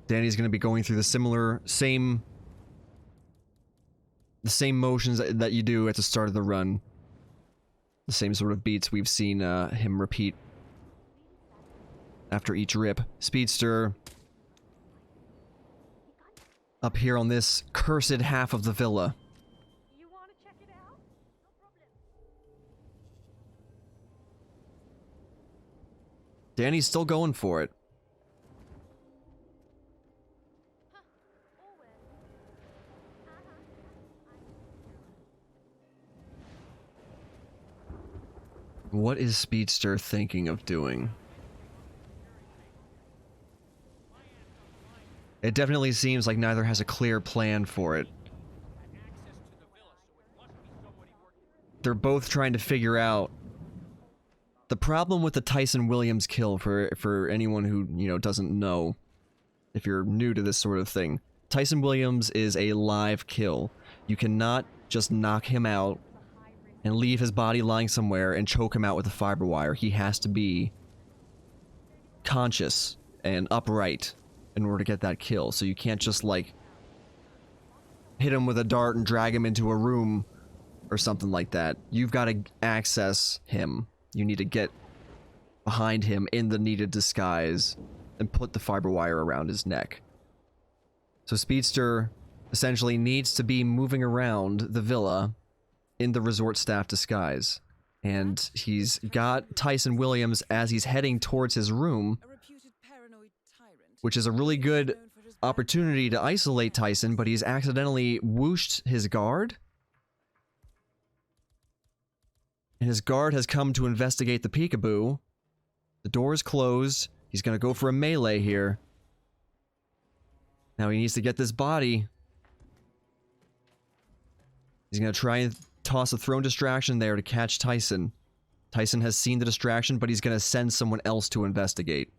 Danny's going to be going through the same motions that you do at the start of the run. The same sort of beats we've seen him repeat after each rip. Speedster up here on this cursed half of the villa. You want to check it out? No problem. Danny's still going for it. What is Speedster thinking of doing? It definitely seems like neither has a clear plan for it. They're both trying to figure out the problem with the Tyson Williams kill for anyone who, you know, doesn't know, if you're new to this sort of thing. Tyson Williams is a live kill. You cannot just knock him out and leave his body lying somewhere and choke him out with a fiber wire. He has to be conscious and upright in order to get that kill. So you can't just, like, hit him with a dart and drag him into a room or something like that. You've got to access him. You need to get behind him in the needed disguise and put the fiber wire around his neck. So Speedster essentially needs to be moving around the villa in the resort staff disguise. And he's got Tyson Williams as he's heading towards his room, which is a really good opportunity to isolate Tyson, but he's accidentally whooshed his guard. And his guard has come to investigate the peekaboo. The door is closed. He's gonna go for a melee here. Now he needs to get this body. He's gonna try and toss a thrown distraction there to catch Tyson. Tyson has seen the distraction, but he's gonna send someone else to investigate.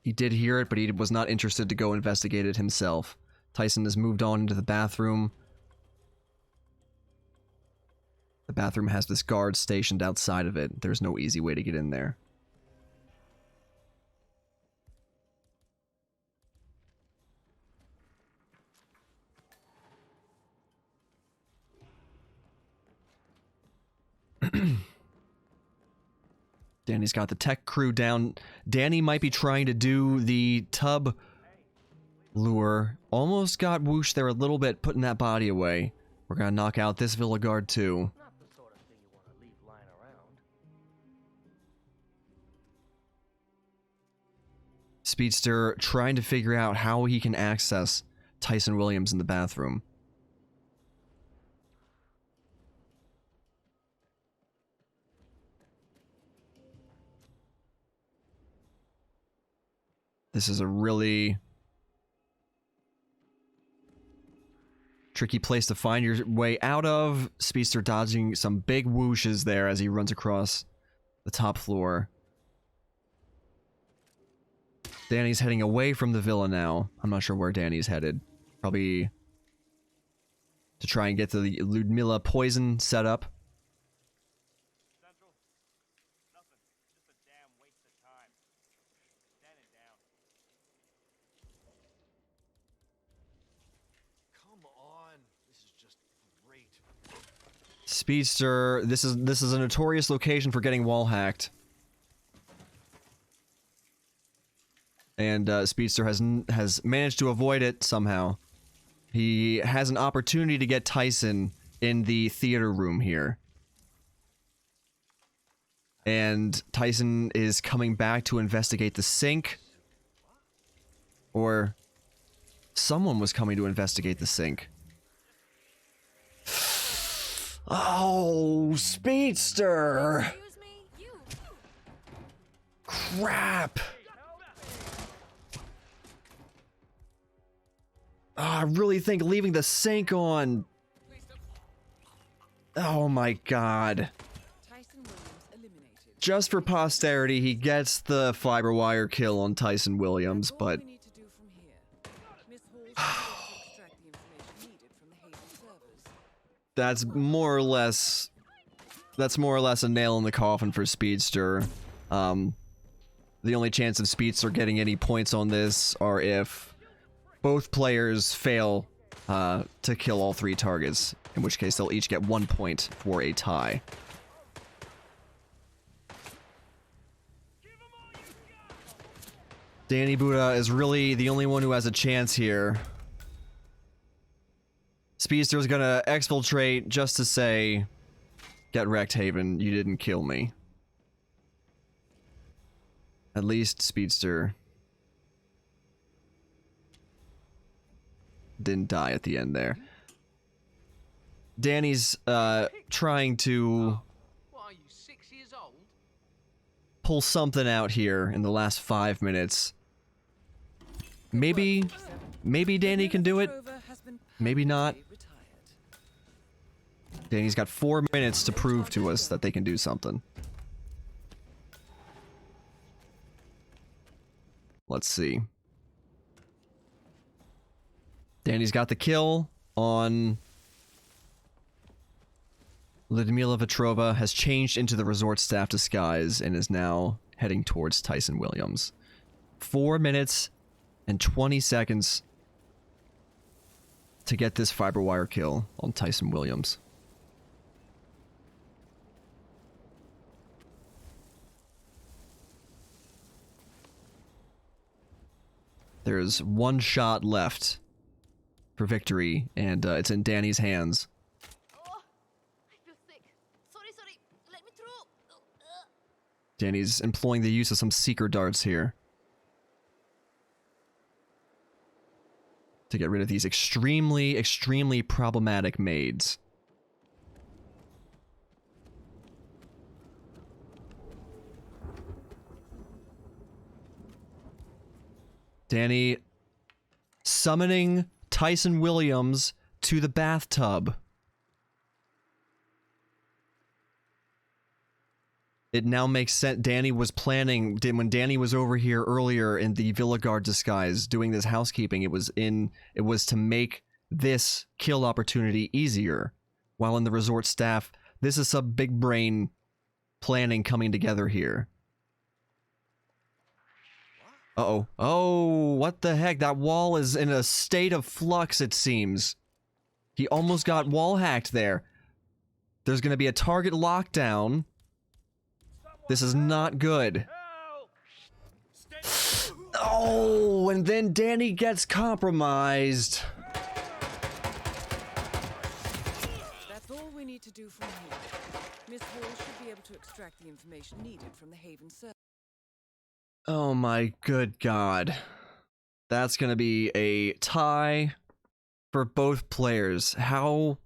He did hear it, but he was not interested to go investigate it himself. Tyson has moved on into the bathroom. The bathroom has this guard stationed outside of it. There's no easy way to get in there. Danny's got the tech crew down. Danny might be trying to do the tub lure. Almost got whooshed there a little bit, putting that body away. We're gonna knock out this villa guard too. Not the sort of thing you want to leave lying around. Speedster trying to figure out how he can access Tyson Williams in the bathroom. This is a really tricky place to find your way out of. Speedster dodging some big whooshes there as he runs across the top floor. Danny's heading away from the villa now. I'm not sure where Danny's headed. Probably to try and get to the Ludmilla poison setup. Central? Nothing. Just a damn waste of time. Standing down. Come on. This is just great. Speedster, this is a notorious location for getting wall hacked. And Speedster has managed to avoid it somehow. He has an opportunity to get Tyson in the theater room here. And Tyson is coming back to investigate the sink. Or someone was coming to investigate the sink. Oh, Speedster! Excuse me, you. Crap! Oh, I really think leaving the sink on. Oh my god. Tyson Williams eliminated. just for posterity, he gets the fiber wire kill on Tyson Williams, That's all but we need to do from here. Miss Hall should be able to extract the information needed from the Haven servers. that's more or less a nail in the coffin for Speedster. The only chance of Speedster getting any points on this are if both players fail to kill all 3 targets, in which case they'll each get 1 point for a tie. DaniButa is really the only one who has a chance here. Speedster's gonna exfiltrate just to say, get wrecked, Haven, you didn't kill me. At least Speedster didn't die at the end there. Danny's trying to What are you, 6 years old? pull something out here in the last 5 minutes. Maybe Danny can do it. Maybe not. Danny's got 4 minutes to prove to us that they can do something. Let's see. Danny's got the kill on Lyudmila Vetrova, has changed into the resort staff disguise and is now heading towards Tyson Williams. 4 minutes and 20 seconds to get this fiber wire kill on Tyson Williams. There's 1 shot left for victory, and it's in Danny's hands. Oh, I feel sick. Sorry. Let me through. Danny's employing the use of some seeker darts here to get rid of these extremely problematic maids. Danny summoning Tyson Williams to the bathtub. It now makes sense. Danny was planning, when Danny was over here earlier in the Villa Guard disguise doing this housekeeping, it was to make this kill opportunity easier. While in the resort staff, this is some big brain planning coming together here. Uh-oh. Oh, what the heck? That wall is in a state of flux, it seems. He almost got wall hacked there. There's gonna be a target lockdown. This is not good. Oh, and then Danny gets compromised. That's all we need to do from here. Miss Hall should be able to extract the information needed from the Haven server. Oh my good god. That's gonna be a tie for both players. How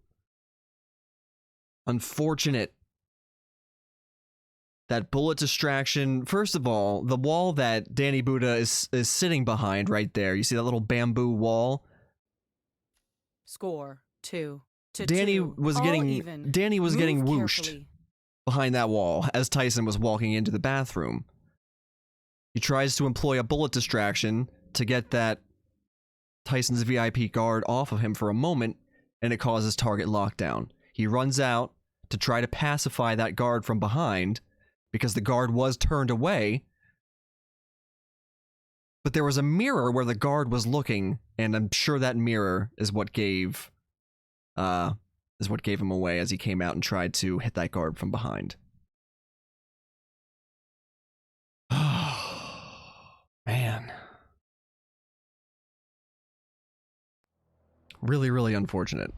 unfortunate. That bullet distraction. First of all, the wall that DaniButa is sitting behind right there. You see that little bamboo wall? Score 2 to Danny 2. was All getting even. Danny was Move getting whooshed carefully. behind that wall as Tyson was walking into the bathroom. He tries to employ a bullet distraction to get that Tyson's VIP guard off of him for a moment, and it causes target lockdown. He runs out to try to pacify that guard from behind, because the guard was turned away, but there was a mirror where the guard was looking, and I'm sure that mirror is what gave him away as he came out and tried to hit that guard from behind. Man. Really, really unfortunate.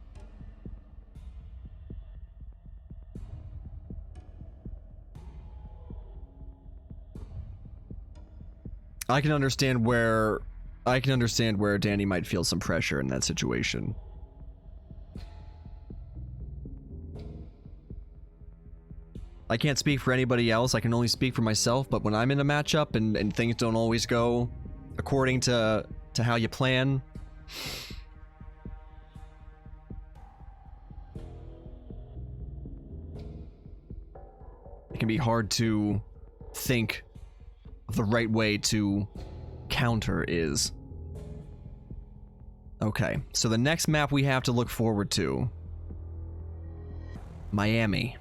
I can understand where Danny might feel some pressure in that situation. I can't speak for anybody else, I can only speak for myself, but when I'm in a matchup and things don't always go according to how you plan, it can be hard to think the right way to counter is. Okay, so the next map we have to look forward to. Miami.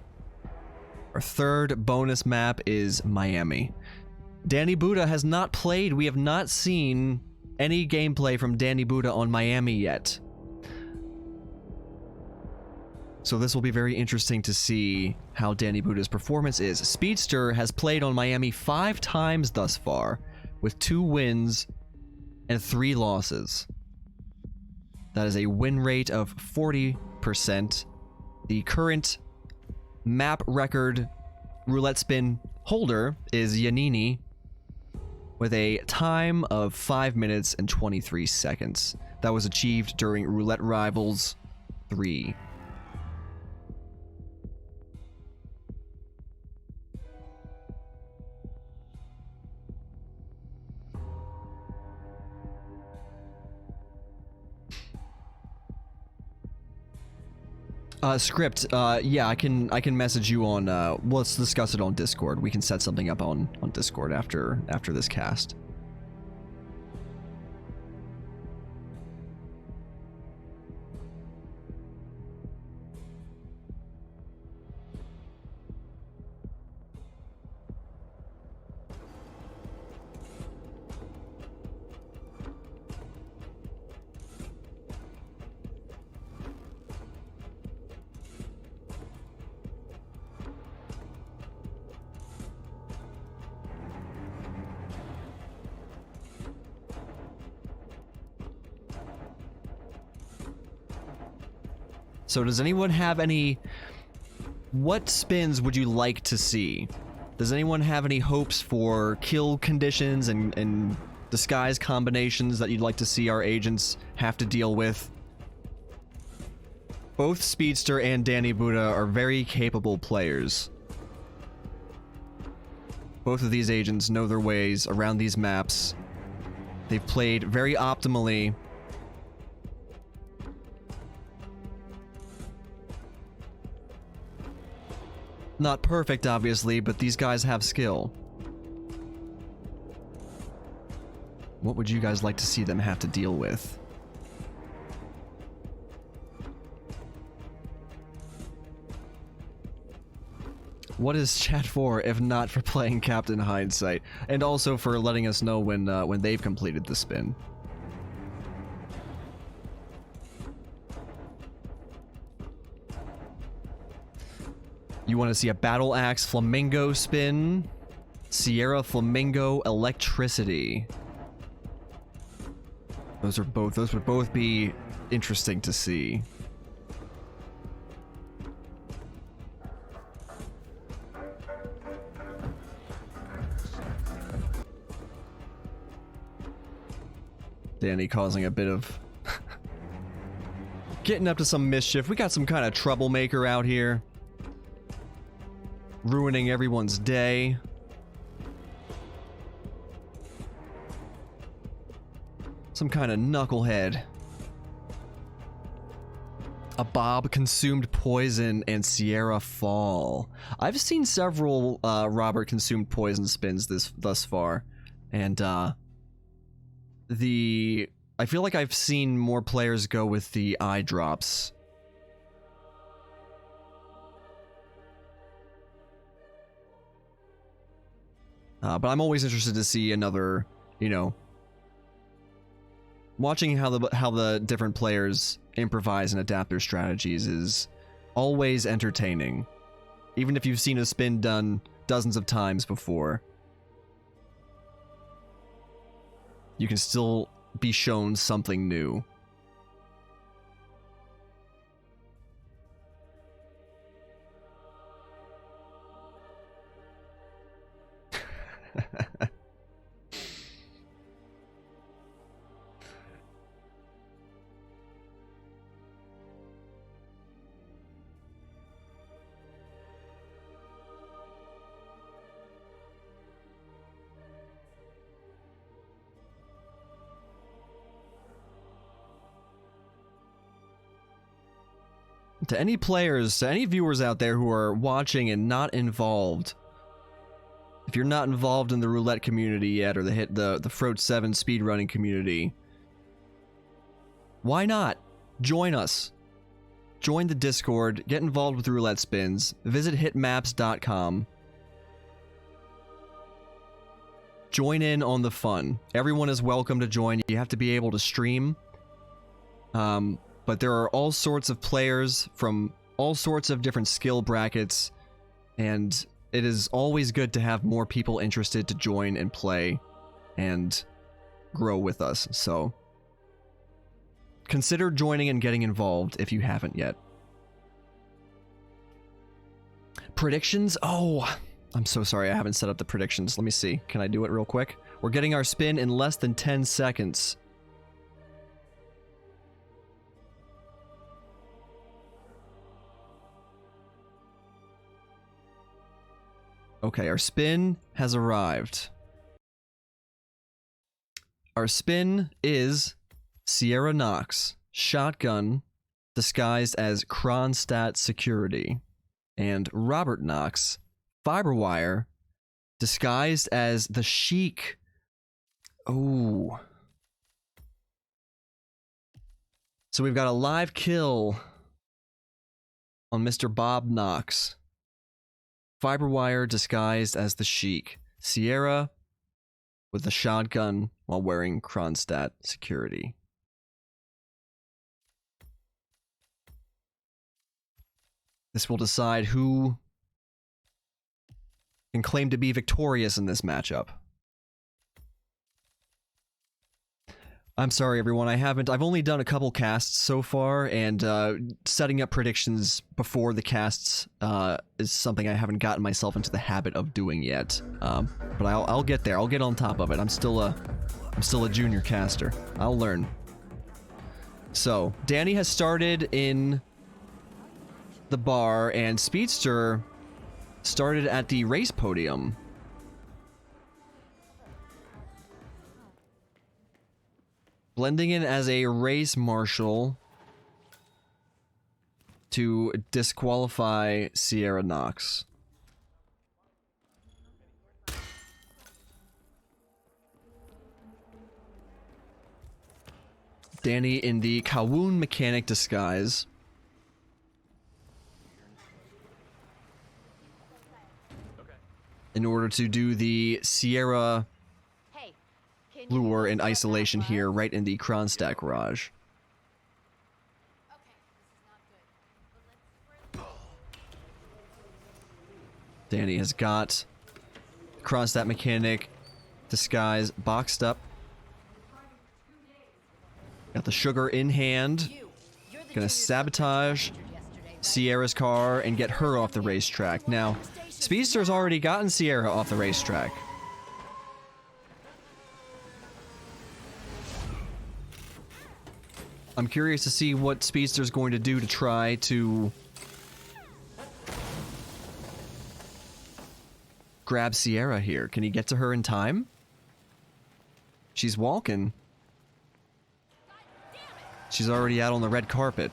Our third bonus map is Miami. DaniButa has not played. We have not seen any gameplay from DaniButa on Miami yet. So this will be very interesting to see how DaniButa's performance is. Speedster has played on Miami 5 times thus far, with 2 wins and 3 losses. That is a win rate of 40%. The current map record roulette spin holder is Yanini with a time of 5 minutes and 23 seconds. That was achieved during Roulette Rivals 3. Script, yeah, I can message you on, let's discuss it on Discord. We can set something up on Discord after this cast. So does anyone have any... What spins would you like to see? Does anyone have any hopes for kill conditions and disguise combinations that you'd like to see our agents have to deal with? Both Speedster and DaniButa are very capable players. Both of these agents know their ways around these maps. They've played very optimally. Not perfect, obviously, but these guys have skill. What would you guys like to see them have to deal with? What is chat for, if not for playing Captain Hindsight? And also for letting us know when they've completed the spin. You want to see a Battle Axe Flamingo spin? Sierra Flamingo Electricity. Those would both be interesting to see. Danny causing a bit of getting up to some mischief. We got some kind of troublemaker out here. Ruining everyone's day. Some kind of knucklehead. A Bob consumed poison and Sierra Fall. I've seen several Robert consumed poison spins thus far, and I feel like I've seen more players go with the eye drops. But I'm always interested to see another, you know, watching how the different players improvise and adapt their strategies is always entertaining. Even if you've seen a spin done dozens of times before, you can still be shown something new. To any players, to any viewers out there who are watching and not involved If you're not involved in the Roulette community yet, or the Froat 7 speedrunning community, why not? Join us. Join the Discord, get involved with Roulette Spins, visit hitmaps.com. Join in on the fun. Everyone is welcome to join. You have to be able to stream. But there are all sorts of players from all sorts of different skill brackets, and it is always good to have more people interested to join and play and grow with us. So consider joining and getting involved if you haven't yet. Predictions? Oh, I'm so sorry I haven't set up the predictions. Let me see. Can I do it real quick? We're getting our spin in less than 10 seconds. Okay, our spin has arrived. Our spin is Sierra Knox, shotgun, disguised as Kronstadt security, and Robert Knox, fiberwire, disguised as the Sheik. Oh. So we've got a live kill on Mr. Bob Knox. Fiberwire disguised as the Sheik. Sierra with a shotgun while wearing Kronstadt security. This will decide who can claim to be victorious in this matchup. I'm sorry, everyone. I've only done a couple casts so far, and setting up predictions before the casts is something I haven't gotten myself into the habit of doing yet. But I'll get there. I'll get on top of it. I'm still a junior caster. I'll learn. So, Danny has started in the bar, and Speedster started at the race podium. Blending in as a race marshal to disqualify Sierra Knox. Danny in the Kowloon mechanic disguise. In order to do the Sierra lure in isolation here, right in the Kronstadt garage. Danny has got Kronstadt mechanic disguise boxed up. Got the sugar in hand. Gonna sabotage Sierra's car and get her off the racetrack. Now, Speedster's already gotten Sierra off the racetrack. I'm curious to see what Speedster's going to do to try to grab Sierra here. Can he get to her in time? She's walking. She's already out on the red carpet.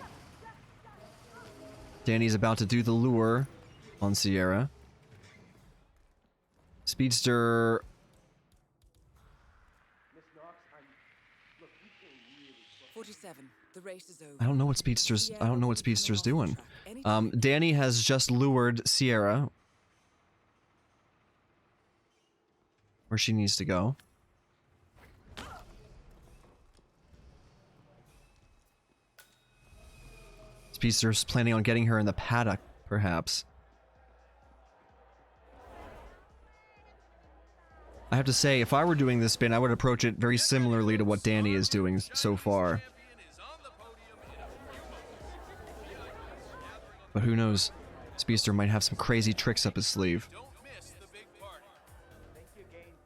Danny's about to do the lure on Sierra. Speedster... The race is over. I don't know what Speedster's doing. Danny has just lured Sierra where she needs to go. Speedster's planning on getting her in the paddock, perhaps. I have to say, if I were doing this spin, I would approach it very similarly to what Danny is doing so far. But who knows? Speedster might have some crazy tricks up his sleeve.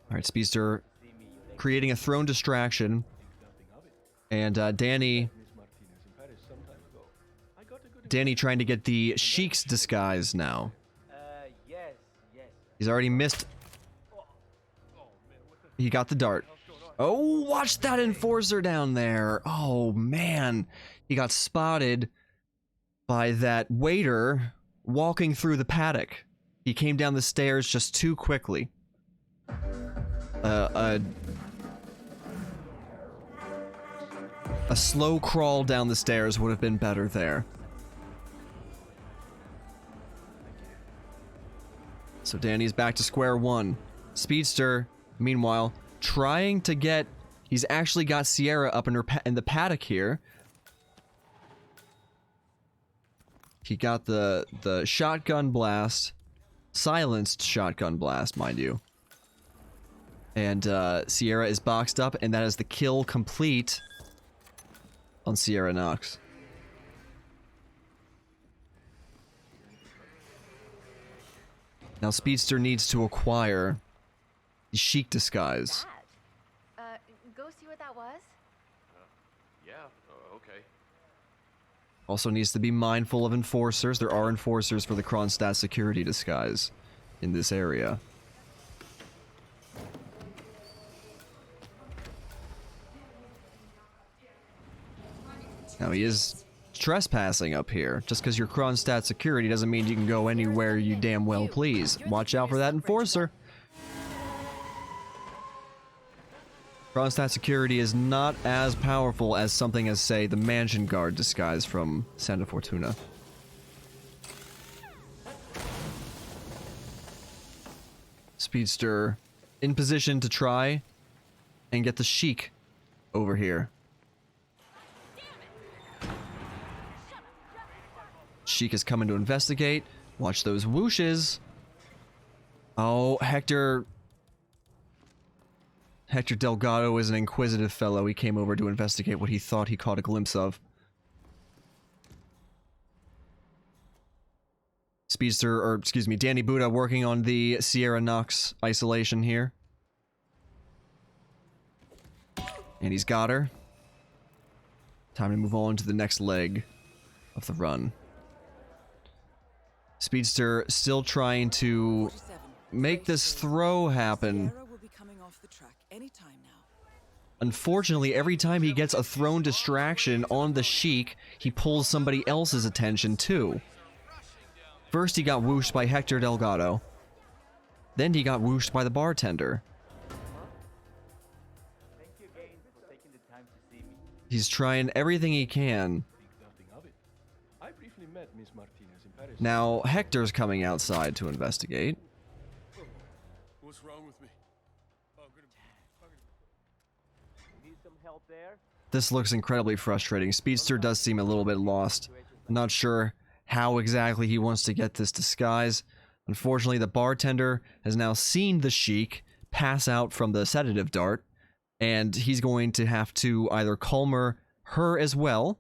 Alright, Speedster creating a thrown distraction. And Danny trying to get the Sheik's disguise now. He's already missed. He got the dart. Oh, watch that enforcer down there. Oh, man. He got spotted by that waiter walking through the paddock. He came down the stairs just too quickly. A slow crawl down the stairs would have been better there. So Danny's back to square one. Speedster, meanwhile, trying to get... He's actually got Sierra up in the paddock here. He got the shotgun blast. Silenced shotgun blast, mind you. And Sierra is boxed up, and that is the kill complete on Sierra Knox. Now Speedster needs to acquire the chic disguise. Go see what that was? Yeah, okay. Also needs to be mindful of enforcers. There are enforcers for the Kronstadt security disguise in this area. Now he is trespassing up here. Just because you're Kronstadt security doesn't mean you can go anywhere you damn well please. Watch out for that enforcer. Kronstadt security is not as powerful as something as, say, the Mansion Guard disguise from Santa Fortuna. Speedster in position to try and get the Sheik over here. Sheik is coming to investigate. Watch those whooshes. Oh, Hector Delgado is an inquisitive fellow. He came over to investigate what he thought he caught a glimpse of. Speedster, or excuse me, DaniButa working on the Sierra Knox isolation here. And he's got her. Time to move on to the next leg of the run. Speedster still trying to make this throw happen. Sierra will be coming off the track any time now. Unfortunately, every time he gets a thrown distraction on the Sheik, he pulls somebody else's attention too. First he got whooshed by Hector Delgado. Then he got whooshed by the bartender. Thank you again for taking the time to see me. He's trying everything he can. I briefly met Miss Martinez in Paris. Now, Hector's coming outside to investigate. What's wrong with me? Need some help there? This looks incredibly frustrating. Speedster does seem a little bit lost. I'm not sure how exactly he wants to get this disguise. Unfortunately, the bartender has now seen the Sheik pass out from the sedative dart, and he's going to have to either calmer her as well,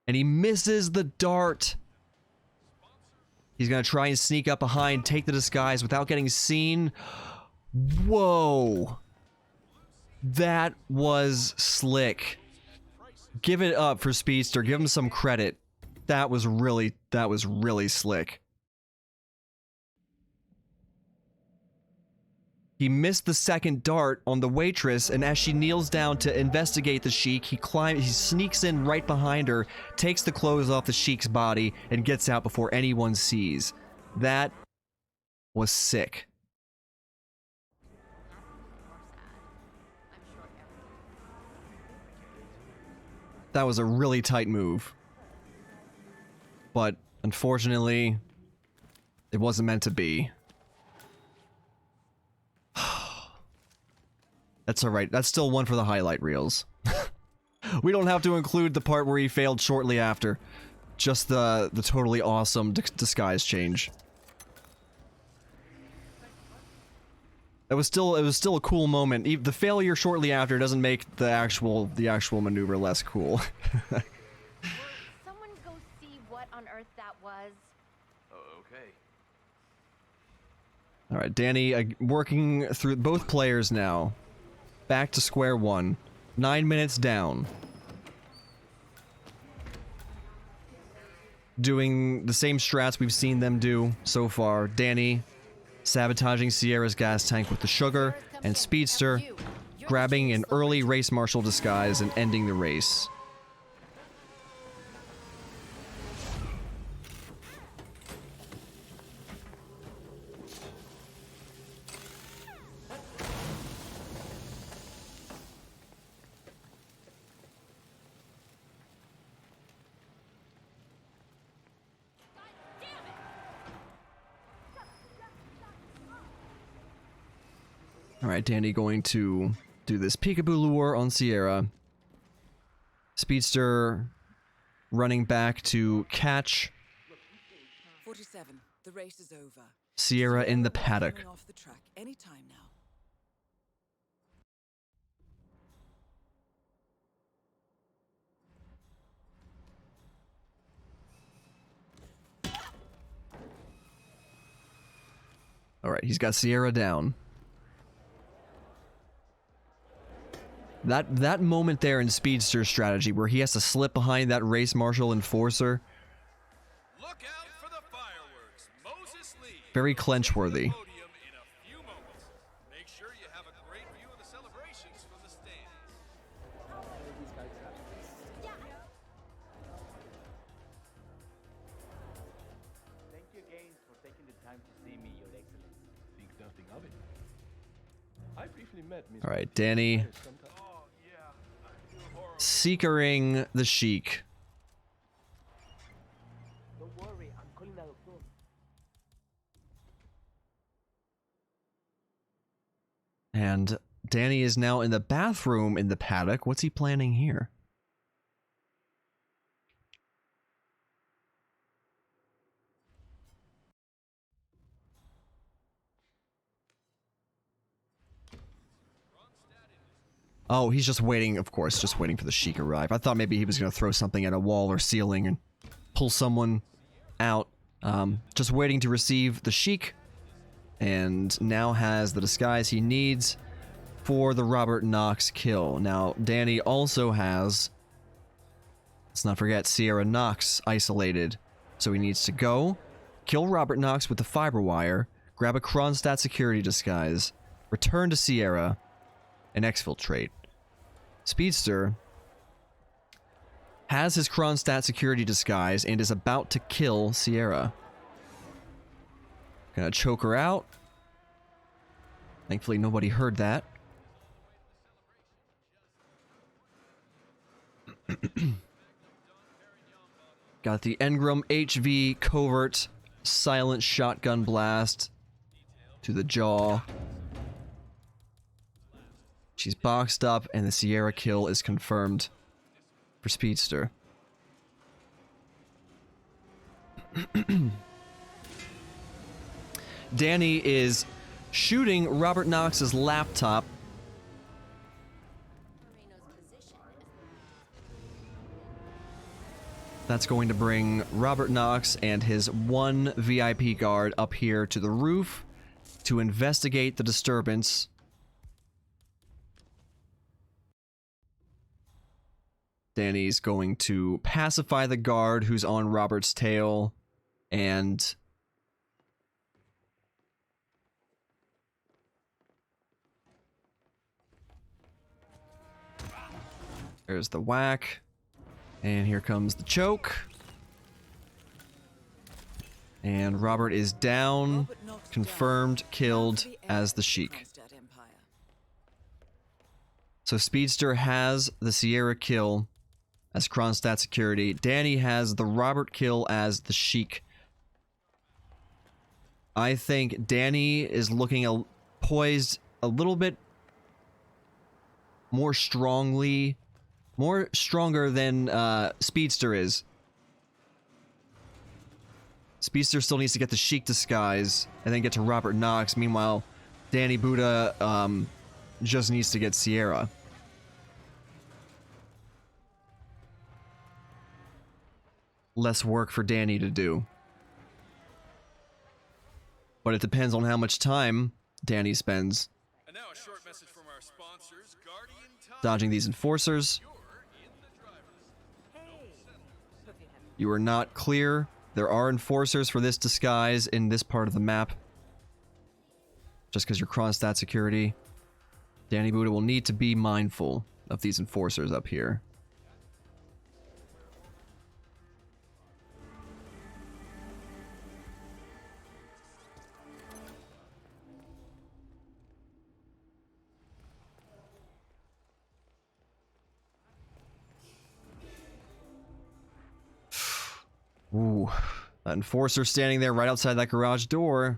and he misses the dart. He's going to try and sneak up behind, take the disguise without getting seen. Whoa. That was slick. Give it up for Speedster. Give him some credit. That was really slick. He missed the second dart on the waitress, and as she kneels down to investigate the Sheik, he sneaks in right behind her, takes the clothes off the Sheik's body, and gets out before anyone sees. That was sick. That was a really tight move. But, unfortunately, it wasn't meant to be. That's alright. That's still one for the highlight reels. We don't have to include the part where he failed shortly after. Just the totally awesome disguise change. It was still a cool moment. The failure shortly after doesn't make the actual maneuver less cool. Someone go see what on earth that was. Okay. Alright, Danny working through both players now. Back to square one. 9 minutes down. Doing the same strats we've seen them do so far. Danny sabotaging Sierra's gas tank with the sugar, and Speedster grabbing an early race marshal disguise and ending the race. Alright, Danny going to do this peekaboo lure on Sierra. Speedster running back to catch 47. The race is over. Sierra in the will be paddock. coming off the track any time now. Alright, he's got Sierra down. That moment there in Speedster's strategy where he has to slip behind that race marshal enforcer. Look out for the fireworks. Moses Lee. Very clench-worthy. Podium in a few moments. Make sure you have a great view of the celebrations from the stands. Thank you again for taking the time to see me, Your Excellency. Think nothing of it. I briefly met Miss Alright, Danny sometime. seekering the Sheik. Don't worry, I'm calling the doctor. And Danny is now in the bathroom in the paddock. What's he planning here? Oh, he's just waiting, of course, just waiting for the Sheik arrive. I thought maybe he was going to throw something at a wall or ceiling and pull someone out. Just waiting to receive the Sheik, and now has the disguise he needs for the Robert Knox kill. Now, Danny also has, let's not forget, Sierra Knox isolated. So he needs to go, kill Robert Knox with the fiber wire, grab a Kronstadt security disguise, return to Sierra, and exfiltrate. Speedster has his Kronstadt security disguise and is about to kill Sierra. Gonna choke her out. Thankfully nobody heard that. Got the Engram HV covert silent shotgun blast to the jaw. She's boxed up, and the Sierra kill is confirmed for Speedster. Danny is shooting Robert Knox's laptop. That's going to bring Robert Knox and his one VIP guard up here to the roof to investigate the disturbance. Danny's going to pacify the guard who's on Robert's tail, and there's the whack, and here comes the choke, and Robert is down, confirmed killed as the Sheik. So Speedster has the Sierra kill as Kronstadt security. Danny has the Robert kill as the Sheik. I think Danny is looking poised a little bit more stronger than Speedster is. Speedster still needs to get the Sheik disguise and then get to Robert Knox. Meanwhile, DaniButa just needs to get Sierra. Less work for Danny to do. But it depends on how much time Danny spends And now a short message from our sponsors, Guardian Time. dodging these enforcers. You are not clear. There are enforcers for this disguise in this part of the map. Just because you're Kronstadt security. DaniButa will need to be mindful of these enforcers up here. Ooh, that enforcer standing there right outside that garage door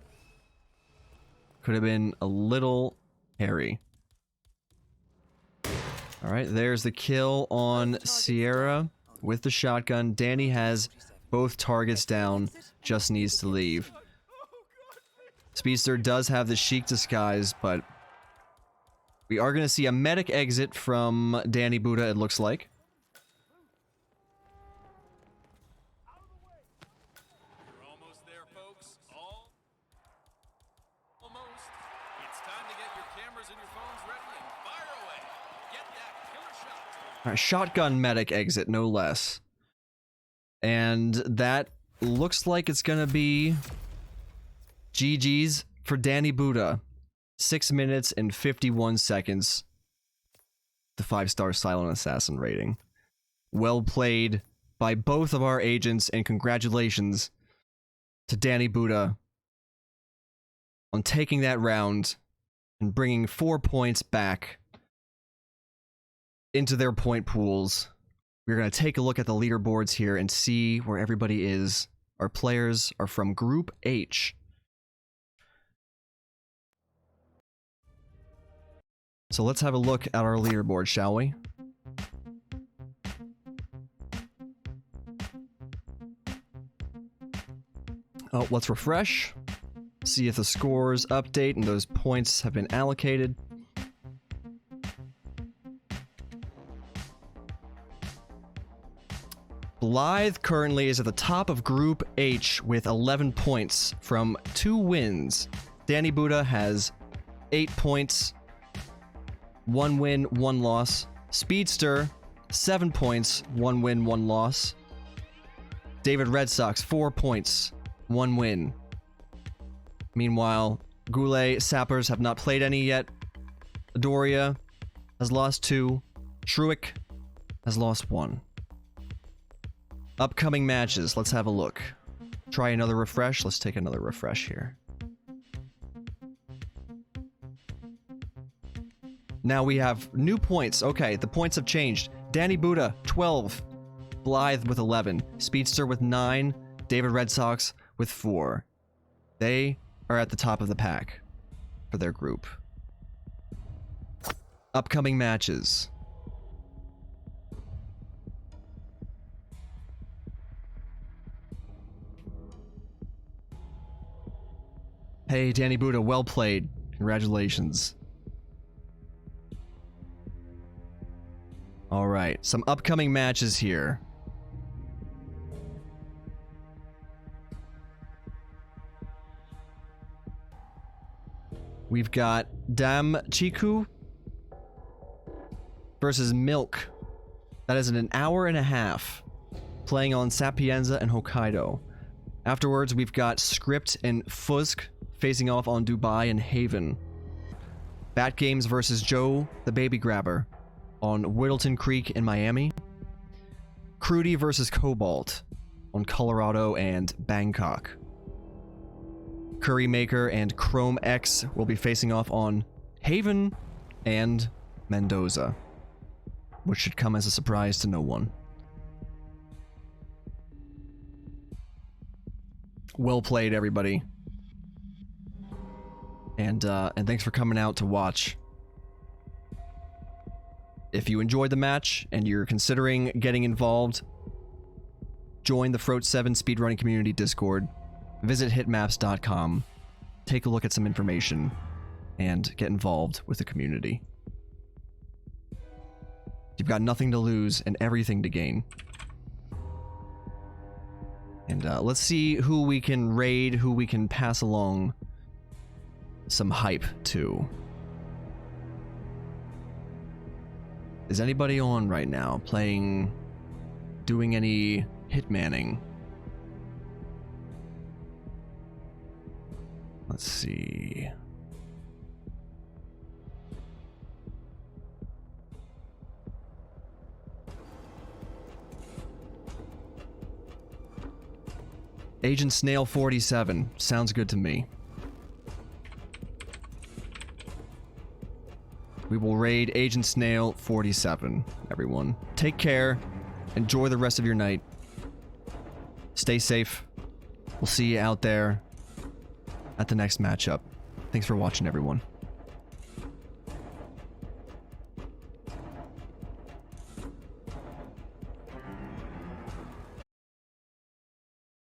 could have been a little Harry. Alright, there's the kill on Sierra with the shotgun. Danny has both targets down, just needs to leave. Speedster does have the chic disguise, but we are going to see a medic exit from DaniButa, it looks like. You're almost there, folks. Almost. It's time to get your cameras and your phones ready and fire away. Get that killer shot. Alright, shotgun medic exit, no less. And that looks like it's going to be GG's for DaniButa. 6 minutes and 51 seconds. The 5-star silent assassin rating. Well played by both of our agents, and congratulations to DaniButa on taking that round and bringing 4 points back into their point pools. We're going to take a look at the leaderboards here and see where everybody is. Our players are from Group H. So let's have a look at our leaderboard, shall we? Oh, let's refresh. See if the scores update and those points have been allocated. Blythe currently is at the top of Group H with 11 points from 2 wins. DaniButa has 8 points, 1 win, 1 loss. Speedster, 7 points, 1 win, 1 loss. David Red Sox, 4 points, 1 win. Meanwhile, Goulet Sappers have not played any yet. Adoria has lost 2. Shruik has lost 1. Upcoming matches, let's have a look. Try another refresh. Let's take another refresh here. Now we have new points. Okay, the points have changed. DaniButa, 12. Blythe with 11. Speedster with 9. David Red Sox with 4. They are at the top of the pack for their group. Upcoming matches. Hey, DaniButa, well played. Congratulations. Alright, some upcoming matches here. We've got Dam Chiku versus Milk. That is in an hour and a half, playing on Sapienza and Hokkaido. Afterwards, we've got Script and Fusk facing off on Dubai and Haven. Bat Games versus Joe the Baby Grabber on Whittleton Creek in Miami. Crudy versus Cobalt on Colorado and Bangkok. Currymaker and Chrome X will be facing off on Haven and Mendoza, which should come as a surprise to no one. Well played, everybody. And thanks for coming out to watch. If you enjoyed the match and you're considering getting involved, join the Froat 7 speedrunning community Discord. Visit hitmaps.com. Take a look at some information and get involved with the community. You've got nothing to lose and everything to gain. And let's see who we can raid, who we can pass along some hype to. Is anybody on right now playing, doing any hitmanning? Let's see. Agent Snail 47. Sounds good to me. We will raid Agent Snail 47, everyone. Take care. Enjoy the rest of your night. Stay safe. We'll see you out there at the next matchup. Thanks for watching, everyone.